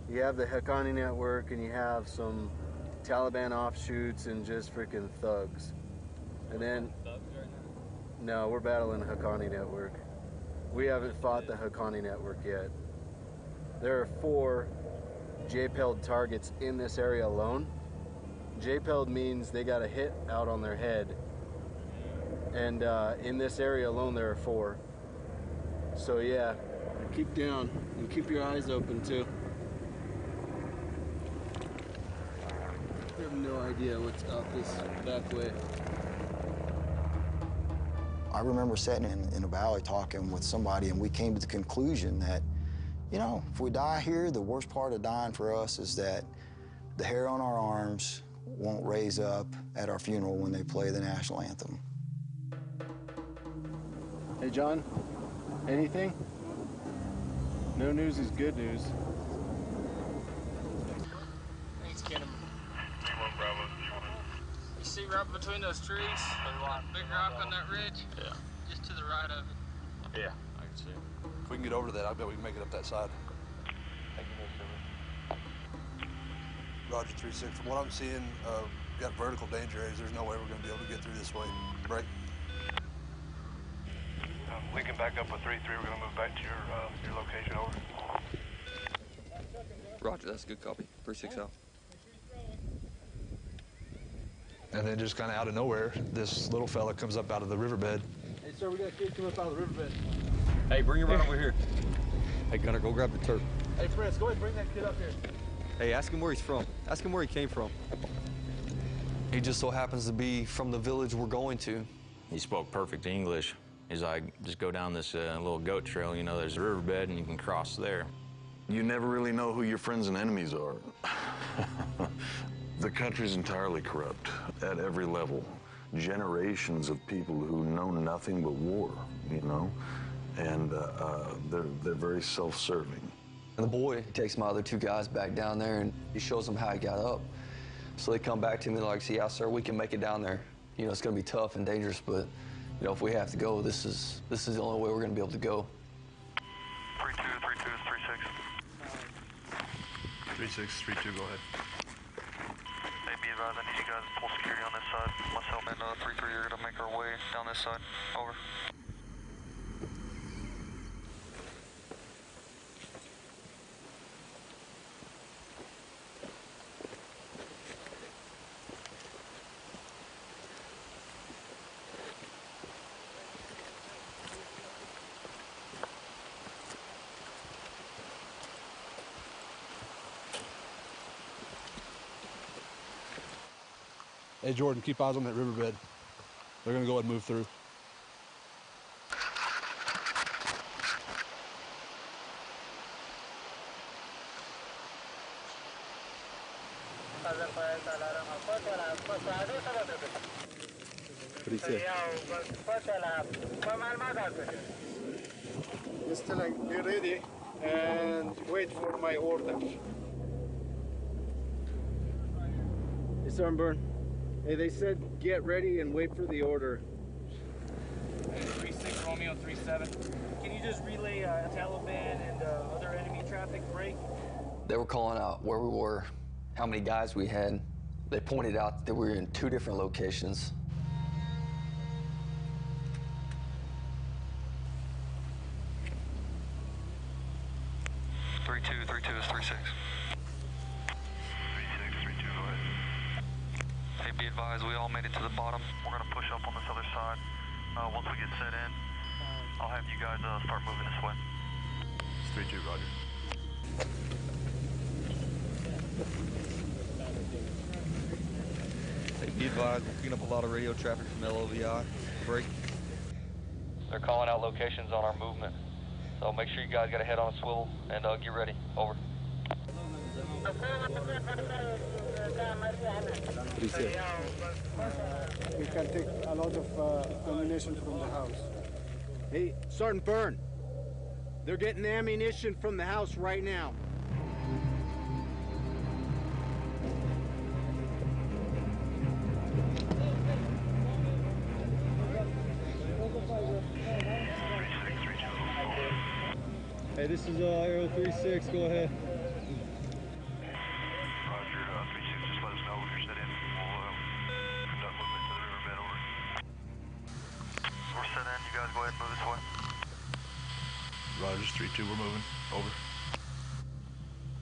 [SPEAKER 23] You have the Haqqani network and you have some Taliban offshoots and just freaking thugs. And then, no, we're battling the Haqqani network. We haven't fought the Haqqani network yet. There are 4 JPELD targets in this area alone. JPELD means they got a hit out on their head. And in this area alone, there are 4. So yeah, keep down and keep your eyes open too. I have no idea what's up this back way.
[SPEAKER 5] I remember sitting in a valley talking with somebody, and we came to the conclusion that, you know, if we die here, the worst part of dying for us is that the hair on our arms won't raise up at our funeral when they play the national anthem.
[SPEAKER 23] Hey, John, anything? No news is good news.
[SPEAKER 26] Thanks, Kenham. You see right between those trees? Big rock on that ridge?
[SPEAKER 24] Yeah.
[SPEAKER 26] Just to the right of it.
[SPEAKER 24] Yeah, I can see it.
[SPEAKER 23] If we can get over to that, I bet we can make it up that side. Roger 3-6. From what I'm seeing, we've got vertical danger areas. There's no way we're going to be able to get through this way. Break.
[SPEAKER 18] We can back up with 3-3. We're going to move back to your location. Over.
[SPEAKER 8] Roger, that's a good copy. 3-6 out.
[SPEAKER 23] And then just kind of out of nowhere, this little fella comes up out of the riverbed. Hey, sir, we got a kid coming up out of the riverbed.
[SPEAKER 12] Hey, bring him right over here. Hey, Gunner, go grab the turf.
[SPEAKER 23] Hey, Fritz, go ahead and bring that kid up here.
[SPEAKER 8] Hey, ask him where he's from. Ask him where he came from. He just so happens to be from the village we're going to.
[SPEAKER 13] He spoke perfect English. He's like, just go down this little goat trail, you know, there's a riverbed and you can cross there.
[SPEAKER 11] You never really know who your friends and enemies are. The country's entirely corrupt at every level. Generations of people who know nothing but war, you know? And they're very self-serving.
[SPEAKER 8] And the boy takes my other two guys back down there and he shows them how he got up. So they come back to me like, yeah, sir, we can make it down there. You know, it's gonna be tough and dangerous, but you know, if we have to go, this is the only way we're gonna be able to go.
[SPEAKER 18] 3-2, 3-2 is 3-6.
[SPEAKER 4] 3-6, 3-2, go ahead.
[SPEAKER 18] Hey, be advised, I need you guys to pull security on this side. Myself and 3-3 are gonna make our way down this side. Over.
[SPEAKER 4] Hey, Jordan, keep eyes on that riverbed. They're gonna go ahead and move through.
[SPEAKER 23] What do you say?
[SPEAKER 3] Just tell them, be ready and wait for my order.
[SPEAKER 23] Hey, Sunburn. Hey, they said get ready and wait for the order.
[SPEAKER 7] 3-6 Romeo 3-7. Can you just relay Taliban and other enemy traffic break?
[SPEAKER 8] They were calling out where we were, how many guys we had. They pointed out that we were in 2 different locations.
[SPEAKER 18] Three two is 3-6. 3-2, go ahead. Hey, be advised, we all made it to the bottom. We're gonna push up on this other side. Once we get set in, I'll have you guys start moving this way.
[SPEAKER 4] It's 3-2, roger.
[SPEAKER 10] Hey, be advised, we're picking up a lot of radio traffic from LOVI. Break.
[SPEAKER 18] They're calling out locations on our movement. So make sure you guys got a head on a swivel and get ready. Over.
[SPEAKER 23] He said.
[SPEAKER 3] We can take a lot of ammunition from the house.
[SPEAKER 23] Hey, Sergeant Byrne. They're getting ammunition from the house right now.
[SPEAKER 10] Hey, this is Aero 3-6, go ahead.
[SPEAKER 18] Roger, 3-6, just let us know when you're set in. We'll conduct movement to the riverbed, over. We're set in, you guys go ahead and move this way.
[SPEAKER 4] Rogers, 3-2, we're moving. Over.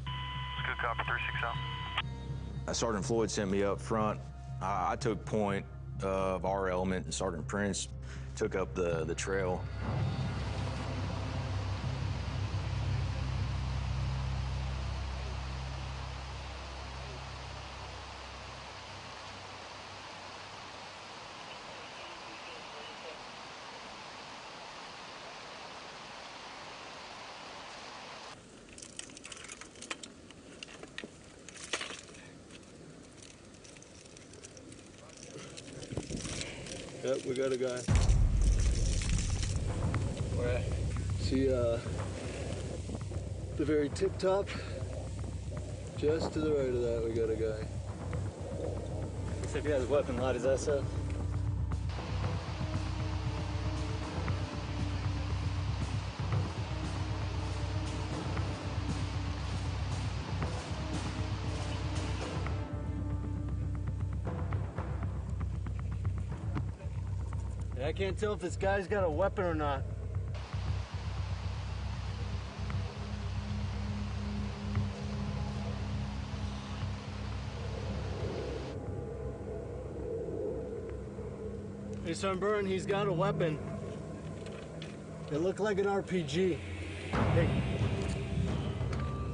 [SPEAKER 18] It's good copy, 3-6 out.
[SPEAKER 13] Sergeant Floyd sent me up front. I took point of our element, and Sergeant Prince took up the trail.
[SPEAKER 23] Yep, we got a guy.
[SPEAKER 4] Where?
[SPEAKER 23] See, the very tip top, just to the right of that, we got a guy.
[SPEAKER 7] He said he has a weapon light, is that so?
[SPEAKER 23] I can't tell if this guy's got a weapon or not. Hey, Sunburn, he's got a weapon. It looked like an RPG. Hey,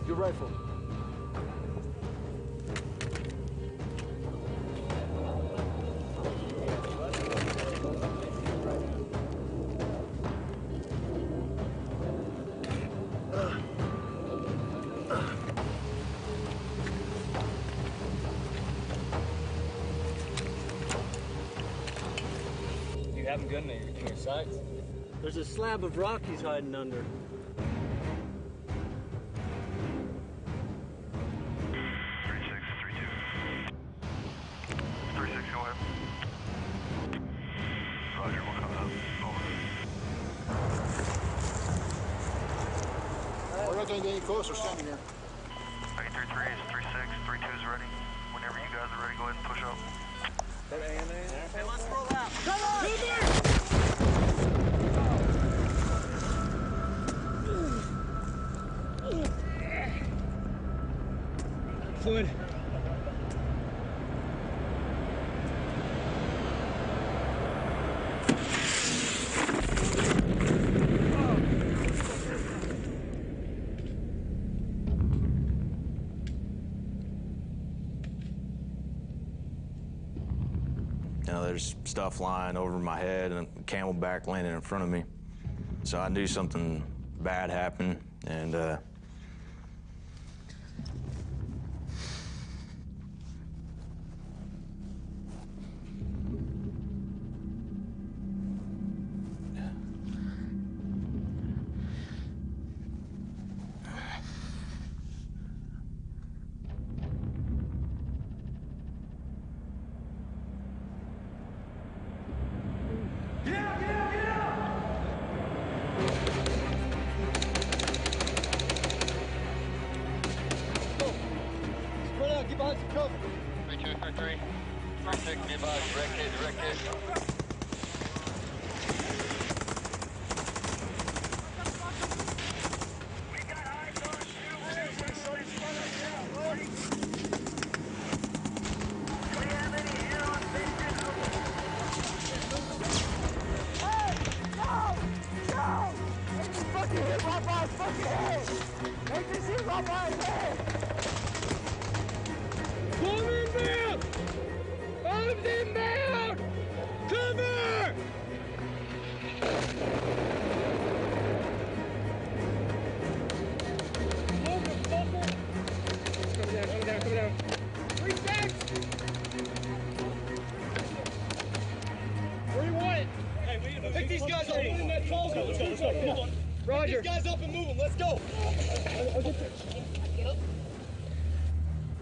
[SPEAKER 23] your rifle.
[SPEAKER 3] having gun in your sights.
[SPEAKER 6] There's a slab of rock he's hiding under.
[SPEAKER 18] 36, go ahead. Roger, we'll come up.
[SPEAKER 2] We're not going to get any closer standing here.
[SPEAKER 18] 833 is 36, 32 is ready. Whenever you guys are ready, go ahead and push up.
[SPEAKER 6] Hey, let's roll out. Come on!
[SPEAKER 3] Fluid.
[SPEAKER 13] You know, there's stuff flying over my head and a camelback landing in front of me. So I knew something bad happened, and
[SPEAKER 6] Spread out, get behind some cover.
[SPEAKER 18] 3233, 36, be advised, direct hit, direct hit.
[SPEAKER 2] Fucking hit my fucking head! They just hit my head! Bomb inbound! Bombs inbound! Cover! Come down. Reset! Where do you want it? Hey, pick these guys up. Put in that tall zone. Let's go. Come on. Roger. Pick these guys up and move them. Let's go.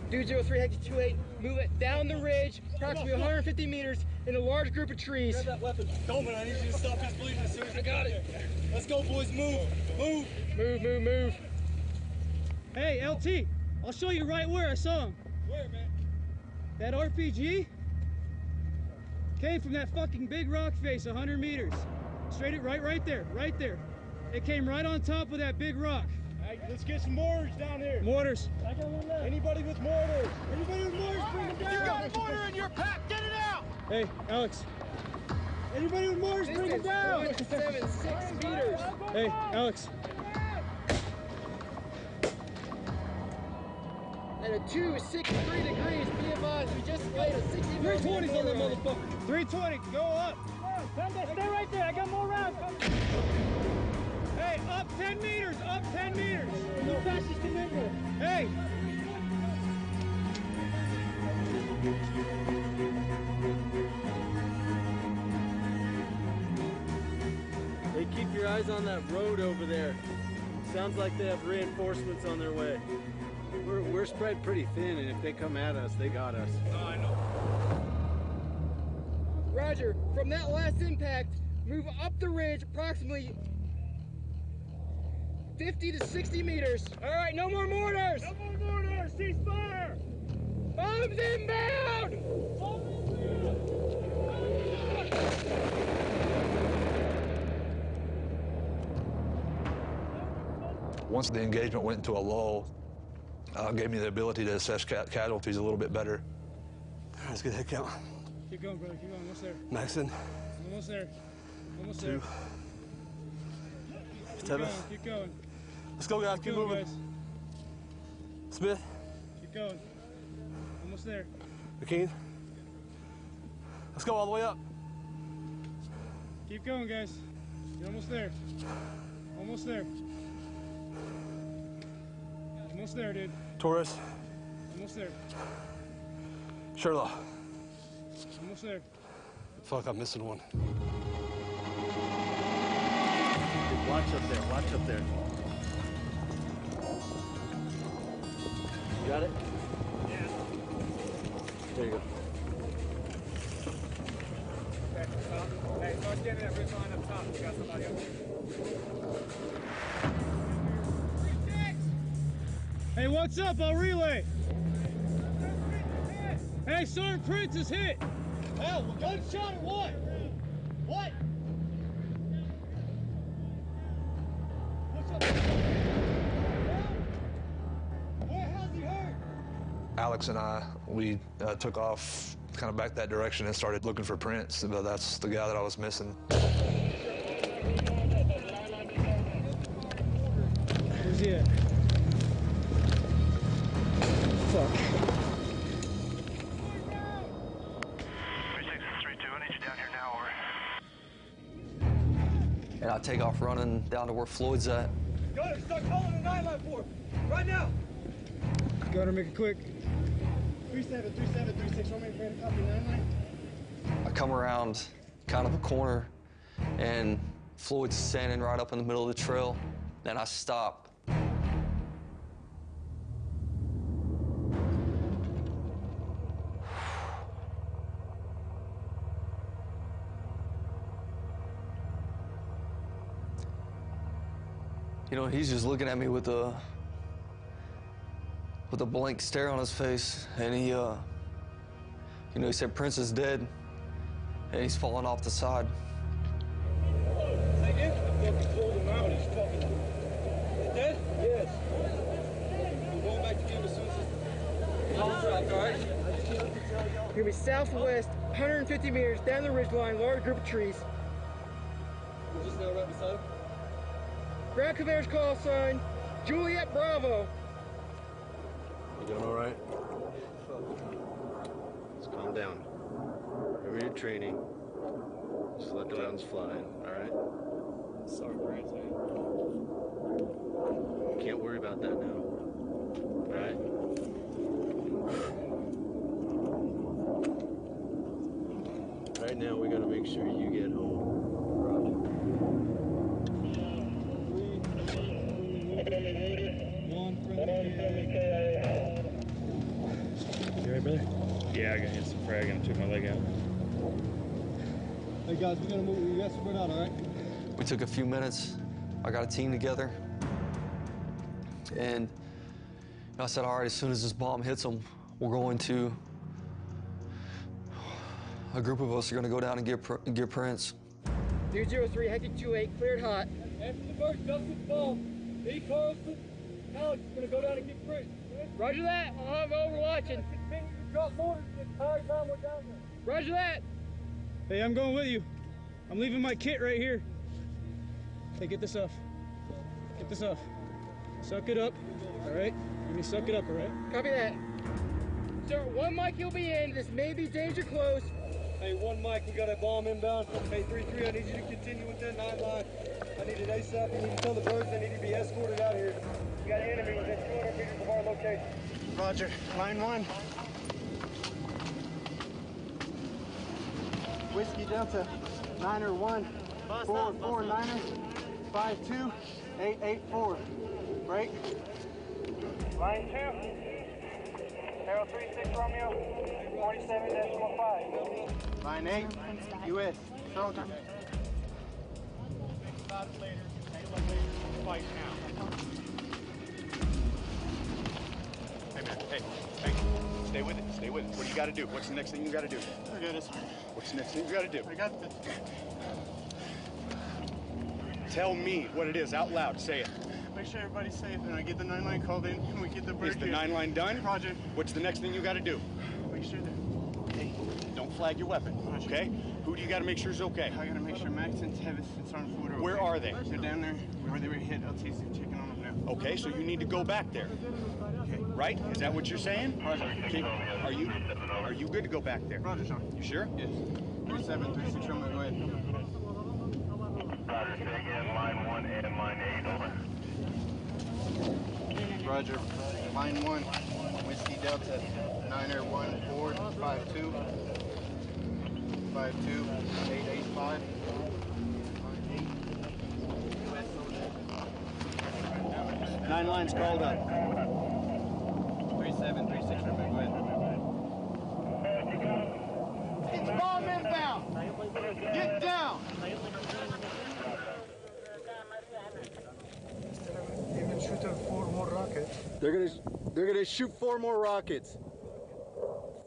[SPEAKER 14] Dude 03, Hector 28, move it down the ridge, approximately 150 meters, in a large group of trees.
[SPEAKER 2] Grab that weapon. Coleman, I need you to stop his bleeding as soon as you got it. Let's go, boys. Move.
[SPEAKER 14] Move.
[SPEAKER 3] Hey, LT, I'll show you right where I saw him.
[SPEAKER 2] Where, man?
[SPEAKER 3] That RPG came from that fucking big rock face 100 meters. Straight right there. It came right on top of that big rock.
[SPEAKER 2] Hey, let's get some mortars down here.
[SPEAKER 3] Mortars.
[SPEAKER 2] I got one left. Anybody with mortars, bring them down.
[SPEAKER 14] You got a mortar in your pack, get it out!
[SPEAKER 3] Hey, Alex. Anybody with mortars, bring them down.
[SPEAKER 14] 176 meters.
[SPEAKER 3] Hey, Alex.
[SPEAKER 14] At a 263 degrees, be advised, we just laid a 60
[SPEAKER 3] 320's on that motherfucker. 320, go up.
[SPEAKER 2] Stay right there. I got more rounds coming.
[SPEAKER 3] Hey, up 10 meters,
[SPEAKER 2] Move fast as can remember.
[SPEAKER 3] Hey.
[SPEAKER 6] Hey, keep your eyes on that road over there. Sounds like they have reinforcements on their way.
[SPEAKER 23] We're spread pretty thin, and if they come at us, they got us.
[SPEAKER 2] No, I know.
[SPEAKER 14] Roger, from that last impact, move up the ridge approximately 50 to 60 meters. All right, no more mortars.
[SPEAKER 2] Cease fire.
[SPEAKER 14] Bombs inbound.
[SPEAKER 4] Once the engagement went into a lull, gave me the ability to assess casualties a little bit better.
[SPEAKER 15] Let's get a head count.
[SPEAKER 3] Keep going, brother. Keep going. Almost there.
[SPEAKER 15] Maxon.
[SPEAKER 3] Almost there. Almost
[SPEAKER 15] 2.
[SPEAKER 3] there.
[SPEAKER 15] 7.
[SPEAKER 3] Keep going.
[SPEAKER 15] Let's go, guys. Keep moving.
[SPEAKER 3] Guys.
[SPEAKER 15] Smith.
[SPEAKER 3] Keep going. Almost there.
[SPEAKER 15] McKean. Let's go all the way up.
[SPEAKER 3] Keep going, guys. You're almost there. Almost there. Almost there, dude.
[SPEAKER 15] Torres.
[SPEAKER 3] Almost there.
[SPEAKER 15] Sherlock.
[SPEAKER 3] Almost there.
[SPEAKER 15] Fuck, I'm missing one.
[SPEAKER 23] Watch up there, watch up there. You got it? Yeah. There you go.
[SPEAKER 3] Hey, start getting that ridge line up top. We got somebody up there. Hey, what's up? I'll relay. Hey, Sergeant Prince is hit. Hell, gunshot or what? What? What's up? How's he hurt?
[SPEAKER 4] Alex and I, we took off kind of back that direction and started looking for Prince, but that's the guy that I was missing.
[SPEAKER 3] Where's he at? Fuck.
[SPEAKER 18] 3632, I need you down here now,
[SPEAKER 8] And I take off running down to where Floyd's at.
[SPEAKER 3] Gunner, start calling the 994 right now. Gunner, make it quick. 373736, Roman Granite, copy 99.
[SPEAKER 8] I come around kind of a corner, and Floyd's standing right up in the middle of the trail, and I stop. You know, he's just looking at me with a blank stare on his face, and he, you know, he said Prince is dead, and he's falling off the side.
[SPEAKER 3] Say this, the fucking pulled him out. He's fucking. He's dead? Yes. I'm going back to give as soon as it's all track, all right?
[SPEAKER 14] You're gonna be southwest, 150 meters down the ridge line, large group of trees.
[SPEAKER 3] We're just now right beside him.
[SPEAKER 14] Ground conveyor's call sign, Juliet Bravo.
[SPEAKER 23] You doing all right? Just calm down. Remember your training. Just let the rounds fly, all right?
[SPEAKER 3] Sorry, Prince.
[SPEAKER 23] Can't worry about that now. All right? Right now, we gotta make sure you get home.
[SPEAKER 3] You alright, brother? Yeah, I got hit some frag and I took my leg out. Hey guys, we're gonna move. You guys spread out, all right?
[SPEAKER 8] We took a few minutes. I got a team together, and I said, all right, as soon as this bomb hits them, we're going to, a group of us are gonna go down and get Prince.
[SPEAKER 14] 303, hectic 28, cleared hot.
[SPEAKER 3] After the first Dustin bomb, B. Carlson, Alex is gonna go down and get Prince.
[SPEAKER 14] Roger that. I'll have overwatching.
[SPEAKER 3] Continue to cross borders the entire time we're down there.
[SPEAKER 14] Roger that.
[SPEAKER 3] Hey, I'm going with you. I'm leaving my kit right here. Hey, get this off. Get this off. Suck it up, all right? Let me suck it up, all right?
[SPEAKER 14] Copy that. Sir, one mic you'll be in. This may be danger close.
[SPEAKER 3] Hey, one mic, we got a bomb inbound. Hey, 3-3, I need you to continue with that 9 line. I need it ASAP. You need to tell the birds they need to be escorted out here. We got an enemy within 200 meters of our location.
[SPEAKER 7] Roger. Line 1. Whiskey Delta, 901, 449er, 52884. Break.
[SPEAKER 3] Line 2. 036 Romeo, 47.5.
[SPEAKER 7] Line 8, U.S. Soldier.
[SPEAKER 15] Fight now. Hey man, hey, stay with it, stay with it. What do you gotta do? What's the next thing you gotta do?
[SPEAKER 7] I got this.
[SPEAKER 15] What's the next thing you gotta do?
[SPEAKER 7] I got this.
[SPEAKER 15] Tell me what it is out loud, say it.
[SPEAKER 7] Make sure everybody's safe and I get the 9-line called in and we get the bird.
[SPEAKER 15] Is the 9-line done?
[SPEAKER 7] Roger.
[SPEAKER 15] What's the next thing you gotta do?
[SPEAKER 7] Make sure that.
[SPEAKER 15] Hey, don't flag your weapon, okay? Who do you gotta make sure is okay?
[SPEAKER 7] I gotta make sure Max and Tevis and Sergeant Ford are okay.
[SPEAKER 15] Where are they?
[SPEAKER 7] They're down there where they were hit. LT's checking on them now.
[SPEAKER 15] Okay, so you need to go back there.
[SPEAKER 7] Okay.
[SPEAKER 15] Right? Is that what you're saying?
[SPEAKER 7] Roger.
[SPEAKER 15] Are you good to go back there?
[SPEAKER 7] Roger, Sean.
[SPEAKER 15] You sure?
[SPEAKER 7] Yes. 3736, Roman, go ahead.
[SPEAKER 18] Roger, say again, line 1 and line 8, over.
[SPEAKER 7] Roger. Line 1, Whiskey Delta, 9er 1 Ford 52 52885. Line 8, US
[SPEAKER 15] 9 lines called up.
[SPEAKER 6] 37, 36, remember, go ahead.
[SPEAKER 2] It's bomb inbound. Get down.
[SPEAKER 15] Even shoot 4 more rockets.
[SPEAKER 23] They're gonna shoot 4 more rockets.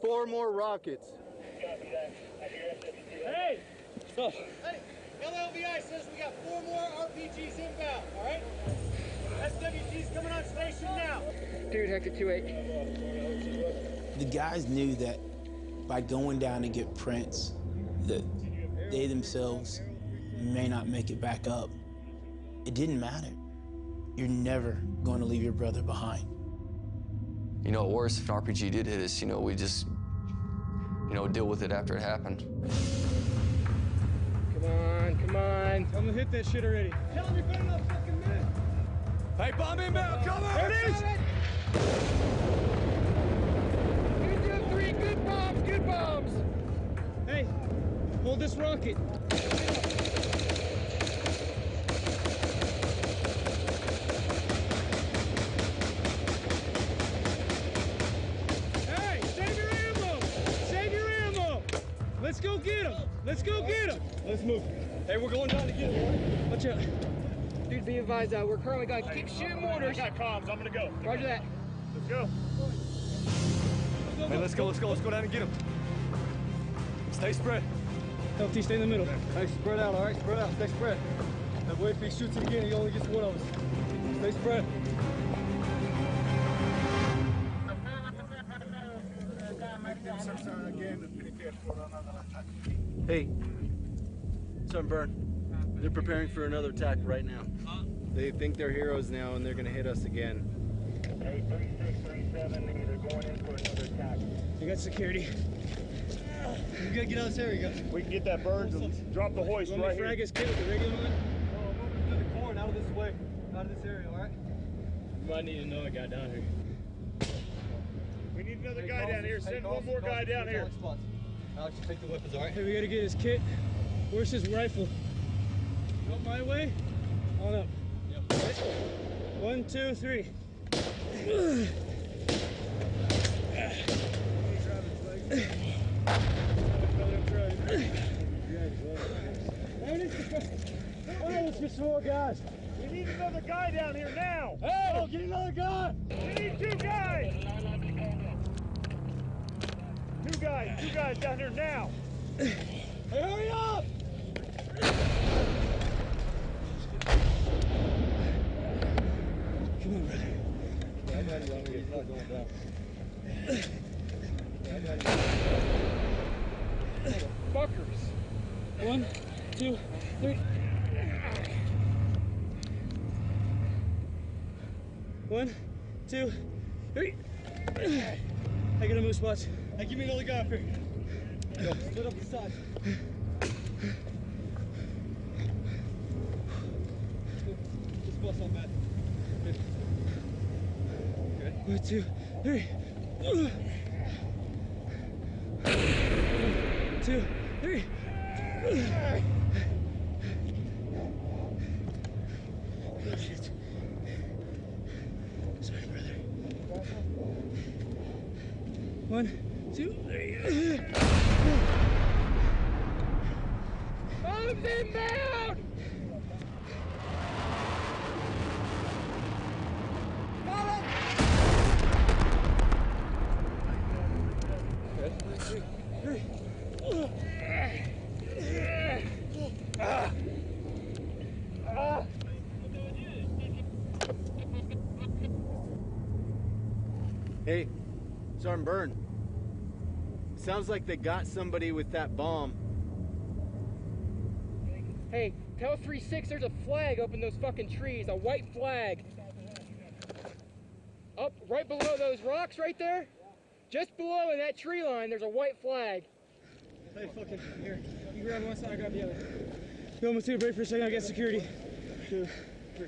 [SPEAKER 23] 4 more rockets.
[SPEAKER 14] Hey! Stop. Hey, LLVI says we got 4 more RPGs inbound, all right? SWG's coming on station now. Dude, Hector 2-8.
[SPEAKER 7] The guys knew that by going down to get Prince, that they themselves may not make it back up. It didn't matter. You're never going to leave your brother behind.
[SPEAKER 8] You know, worse, if an RPG did hit us, you know, we just, you know, deal with it after it happened.
[SPEAKER 14] Come on, come on.
[SPEAKER 3] Tell them to hit that shit already.
[SPEAKER 14] Tell them you're better not fucking miss.
[SPEAKER 2] Hey, bomb inbound, cover!
[SPEAKER 14] There it is! Good, 3, good bombs, good bombs.
[SPEAKER 3] Hey, hold this rocket. Hey, save your ammo! Save your ammo! Let's go get him! Let's go get him!
[SPEAKER 6] Let's move. Hey, we're going down to get him.
[SPEAKER 3] Watch out.
[SPEAKER 14] Dude, be advised, we're currently going to keep shooting mortars.
[SPEAKER 15] I got comms, I'm gonna go.
[SPEAKER 14] Roger that.
[SPEAKER 15] Let's go.
[SPEAKER 6] Hey, let's go down and get him. Stay spread.
[SPEAKER 3] LT, stay in the middle.
[SPEAKER 6] Hey, spread out, all right? Spread out, stay spread. That way if he shoots it again, he only gets one of us. Stay spread.
[SPEAKER 23] Hey, Sunburn. They're preparing for another attack right now. They think they're heroes now and they're gonna hit us again.
[SPEAKER 2] 3637, they're going in for another attack.
[SPEAKER 3] You got security.
[SPEAKER 6] We gotta get out of this area, guys.
[SPEAKER 15] We can get that bird and drop the hoist right here.
[SPEAKER 3] Frag his kid with the radio on?
[SPEAKER 6] No, moving through the corn, out of this way. Out of this area, all right?
[SPEAKER 3] You might need another guy down here.
[SPEAKER 15] We need another guy down here. Send one more guy down here.
[SPEAKER 6] Alex, you take the weapons, all right?
[SPEAKER 3] Hey, we gotta get his kit. Where's his rifle? Out my way? On up.
[SPEAKER 6] Yep.
[SPEAKER 3] 1, 2, 3. Let's get some more guys.
[SPEAKER 15] We need another guy down here now.
[SPEAKER 3] Hey! Oh, get another guy!
[SPEAKER 15] We need 2 guys. 2 guys down here now.
[SPEAKER 3] Hey, hurry up! Come on, brother.
[SPEAKER 6] Yeah, I got you. It's not going down. Yeah, I got you.
[SPEAKER 14] Fuckers.
[SPEAKER 3] 1, 2, 3. 1, 2, 3. I gotta move spots.
[SPEAKER 6] Hey, give me another guy up here. Go, split up the side. This spot's not bad. Okay.
[SPEAKER 3] 1, 2, 3. 1, 2, 3. Oh, shit. Sorry, brother. 1, 2, 3.
[SPEAKER 14] Bombs inbound!
[SPEAKER 23] Hey, Sergeant Byrne. Sounds like they got somebody with that bomb.
[SPEAKER 14] Hey, tell 3-6 there's a flag up in those fucking trees, a white flag. Up right below those rocks right there, just below in that tree line, there's a white flag.
[SPEAKER 3] Hey, fucking, here. You grab one side, I grab the other. Yo, let's take a break for a second, I got security. 2, 3.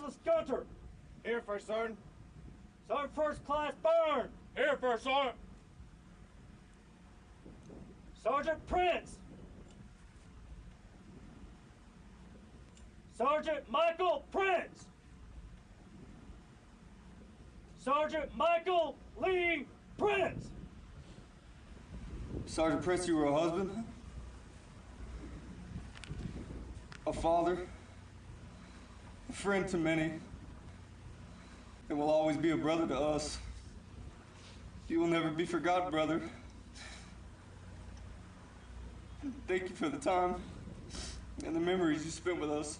[SPEAKER 14] Specialist Gunter.
[SPEAKER 2] Here, First Sergeant.
[SPEAKER 14] Sergeant First Class Byrne.
[SPEAKER 2] Here, First Sergeant.
[SPEAKER 14] Sergeant Prince. Sergeant Michael Prince. Sergeant Michael Lee Prince.
[SPEAKER 9] Sergeant Prince, you were a husband, a father, a friend to many, and will always be a brother to us. You will never be forgotten, brother. Thank you for the time and the memories you spent with us.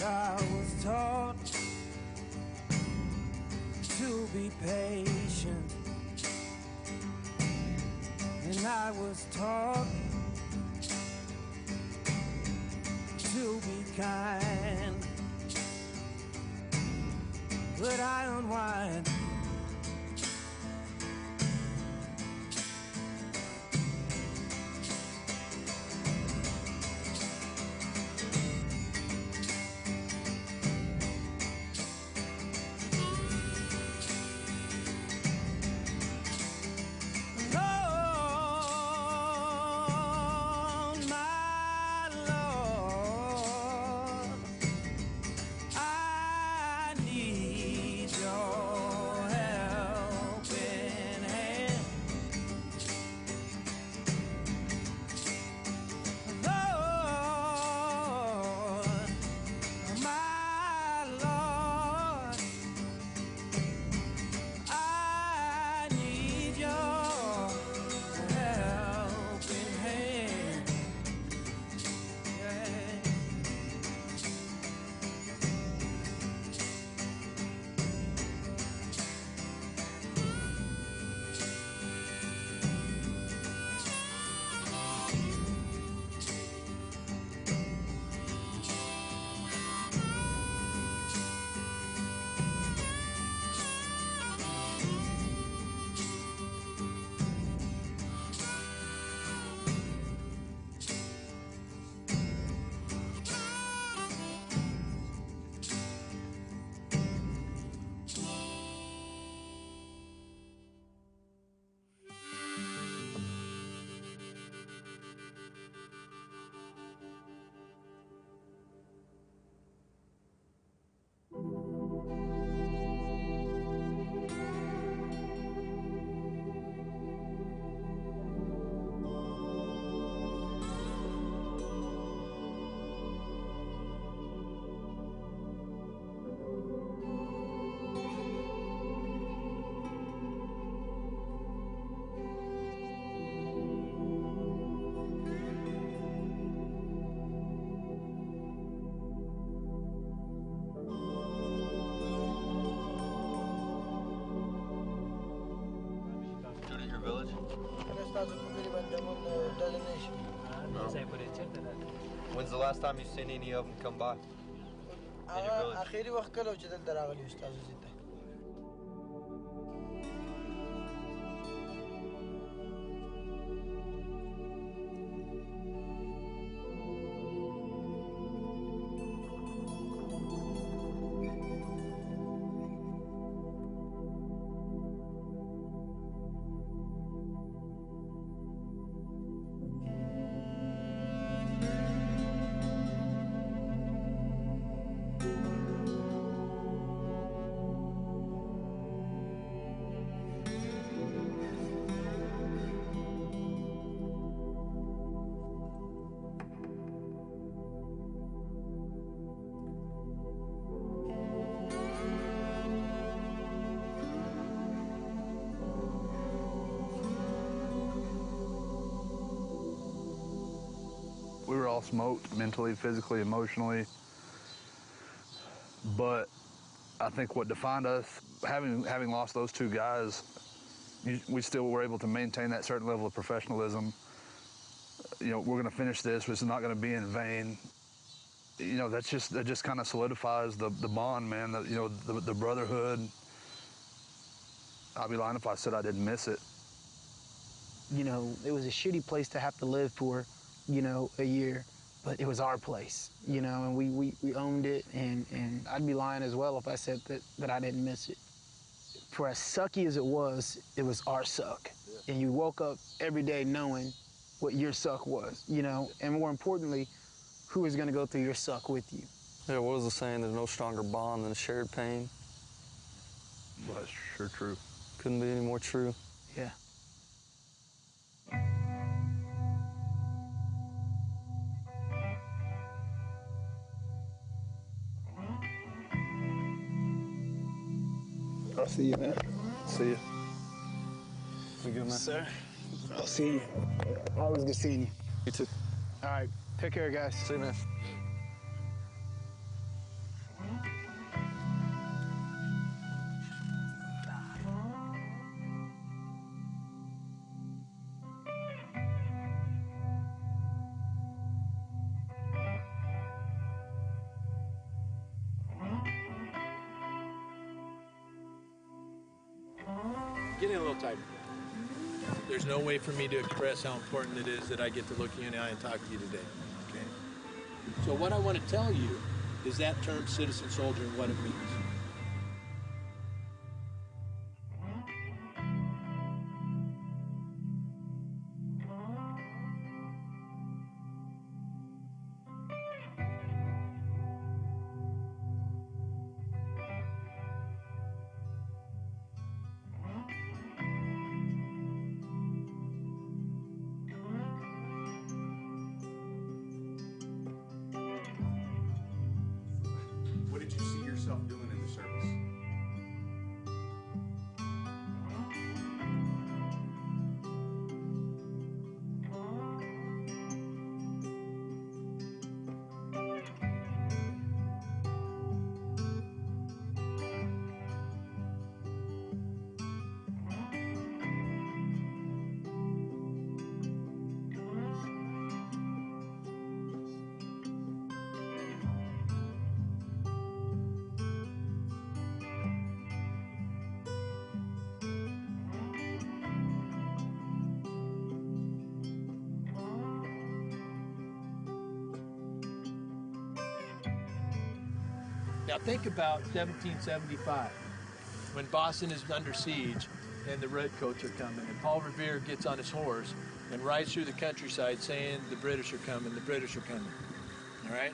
[SPEAKER 17] I was taught to be patient, and I was taught to be kind, but I unwind.
[SPEAKER 19] When's the last time you've seen any of them come by? In your village?
[SPEAKER 20] اخیری وخت کله چې دلته راغلی یو ستاسو ځای ته
[SPEAKER 4] all smoked mentally, physically, emotionally. But I think what defined us, having lost those two guys, we still were able to maintain that certain level of professionalism. You know, we're going to finish this. It's not going to be in vain. You know, that just kind of solidifies the bond, man. The brotherhood. I'd be lying if I said I didn't miss it.
[SPEAKER 7] You know, it was a shitty place to have to live for, you know, a year, but it was our place, you know, and we owned it, and I'd be lying as well if I said that I didn't miss it. For as sucky as it was our suck. Yeah. And you woke up every day knowing what your suck was, you know, and more importantly, who was gonna go through your suck with you.
[SPEAKER 8] Yeah, what was the saying? There's no stronger bond than a shared pain.
[SPEAKER 4] Well, that's sure true.
[SPEAKER 8] Couldn't be any more true.
[SPEAKER 7] Yeah. I'll see you, man.
[SPEAKER 4] See you.
[SPEAKER 8] You good, man?
[SPEAKER 7] Sir, I'll see you. Always good seeing you.
[SPEAKER 8] You too.
[SPEAKER 7] All right, take care, guys.
[SPEAKER 8] See you, man.
[SPEAKER 14] Get in a little tighter. There's no way for me to express how important it is that I get to look you in the eye and talk to you today, okay? So what I want to tell you is that term citizen soldier and what it means.
[SPEAKER 15] What did you see yourself doing in the service?
[SPEAKER 14] Now think about 1775, when Boston is under siege and the redcoats are coming, and Paul Revere gets on his horse and rides through the countryside saying, the British are coming, the British are coming, all right?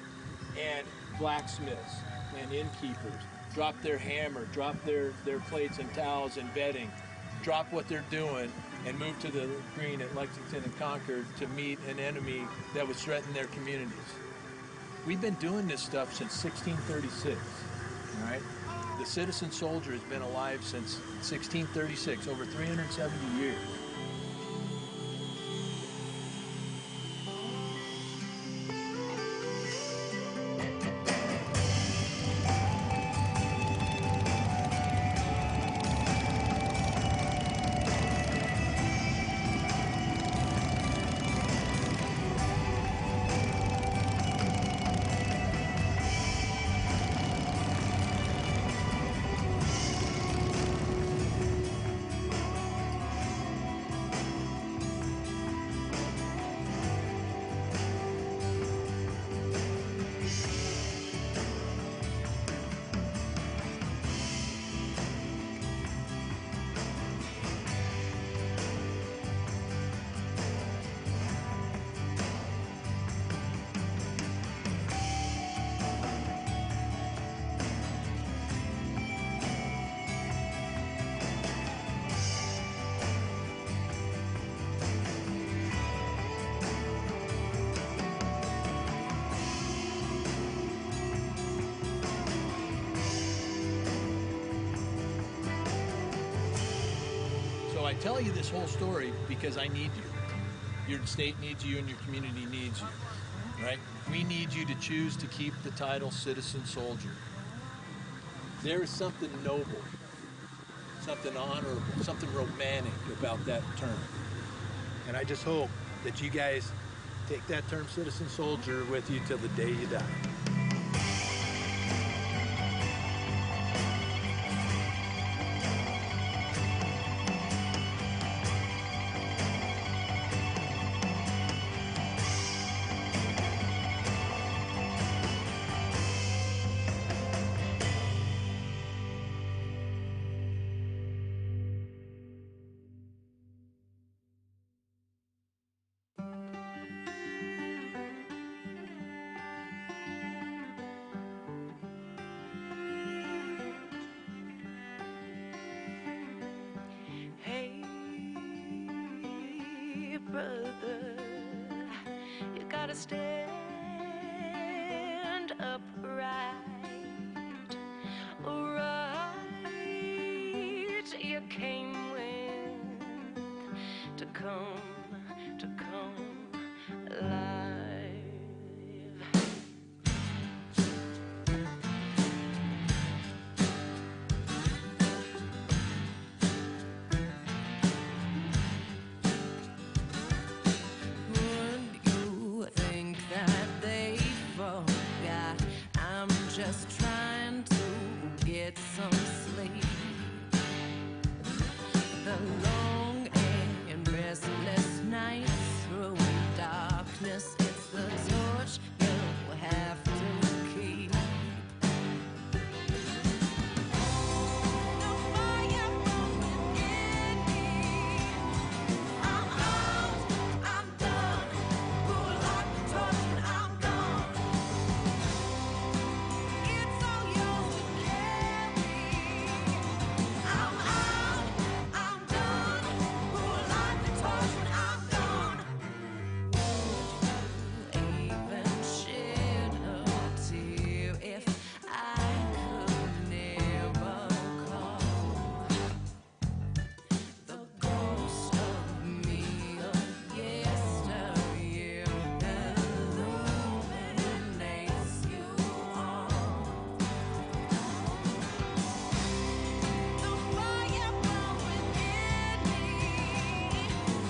[SPEAKER 14] And blacksmiths and innkeepers drop their hammer, drop their plates and towels and bedding, drop what they're doing and move to the green at Lexington and Concord to meet an enemy that would threaten their communities. We've been doing this stuff since 1636, all right? The citizen soldier has been alive since 1636, over 370 years. I tell you this whole story because I need you. Your state needs you and your community needs you. right? We need you to choose to keep the title citizen soldier. There is something noble, something honorable, something romantic about that term. And I just hope that you guys take that term citizen soldier with you till the day you die.
[SPEAKER 1] Hey, brother, you gotta stand upright. Right, you came with to come alive. Would you think that they forgot? I'm just trying to get some sleep. The long and restless nights through darkness, it's the torch you'll have to keep. The fire burning in me. I'm out, I'm done. Pull out the torch and I'm gone. It's all yours to carry. I'm out, I'm done. Pull out the torch and I'm gone. Even shed a tear if I could never call the ghost of me of yesteryear illuminates you all. The fire burning in me.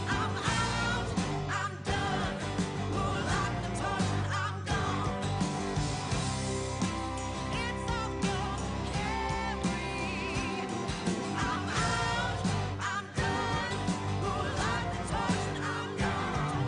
[SPEAKER 1] I'm out, I'm done. Pull out the torch and I'm gone. It's all yours to carry. I'm out, I'm done. Pull out the torch and I'm gone.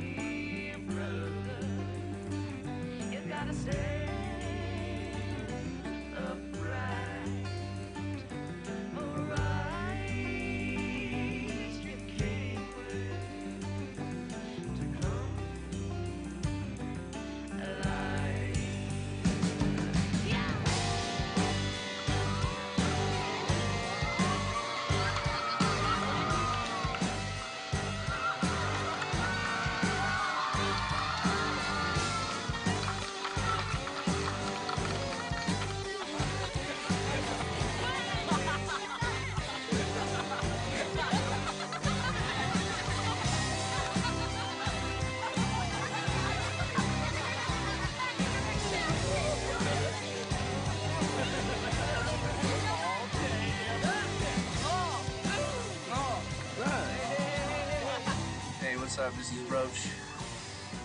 [SPEAKER 1] Hey, brother, you gotta stand upright. Alright, you came to come alive.
[SPEAKER 5] Hey, what's up? This is Roach.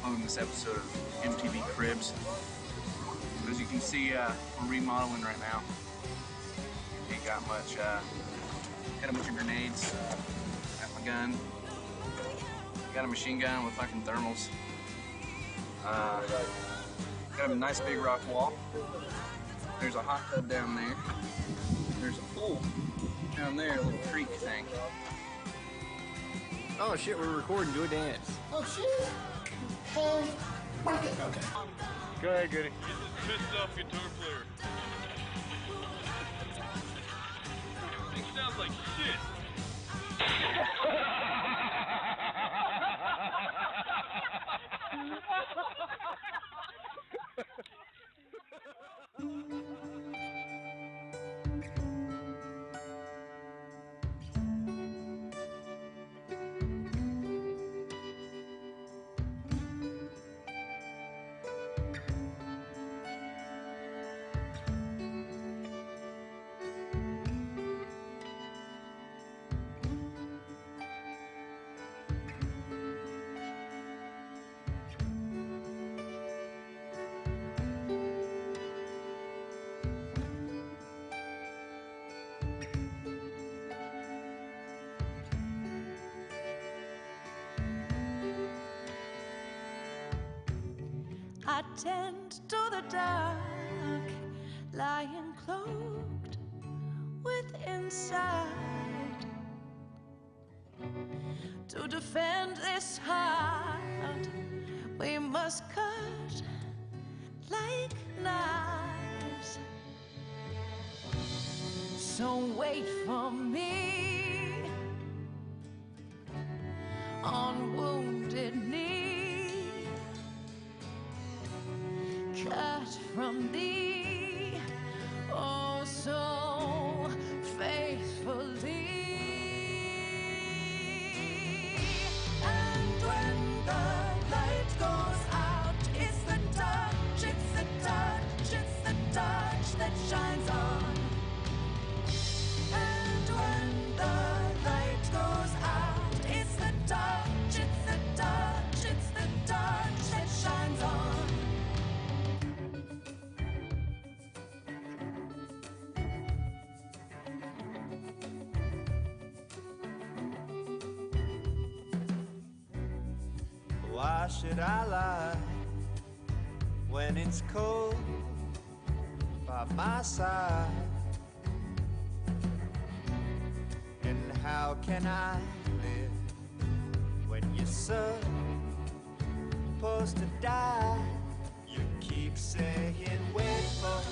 [SPEAKER 5] Welcome to this episode of MTV Cribs. As you can see, we're remodeling right now. Ain't got much. Got a bunch of grenades. Got my gun. Got a machine gun with fucking thermals. Got a nice big rock wall. There's a hot tub down there. There's a pool down there, a little creek thing. Oh shit, we're recording. Do a dance.
[SPEAKER 2] Oh shit! Hey, mark it.
[SPEAKER 5] Okay.
[SPEAKER 9] Go ahead, Goody.
[SPEAKER 16] Pissed off guitar player. Thing sounds like shit.
[SPEAKER 1] attend to the dark, lying cloaked with insight. To defend this heart, we must cut like knives. So wait for me on wounded knee, cut from thee, oh so faithfully. And when the light goes out, it's the touch, it's the touch, it's the touch that shines on. And when the light goes out, it's the touch, it's the touch, it's the touch that shines on.
[SPEAKER 17] Why should I lie when it's cold by my side? And how can I live when you're supposed to die? You keep saying wait for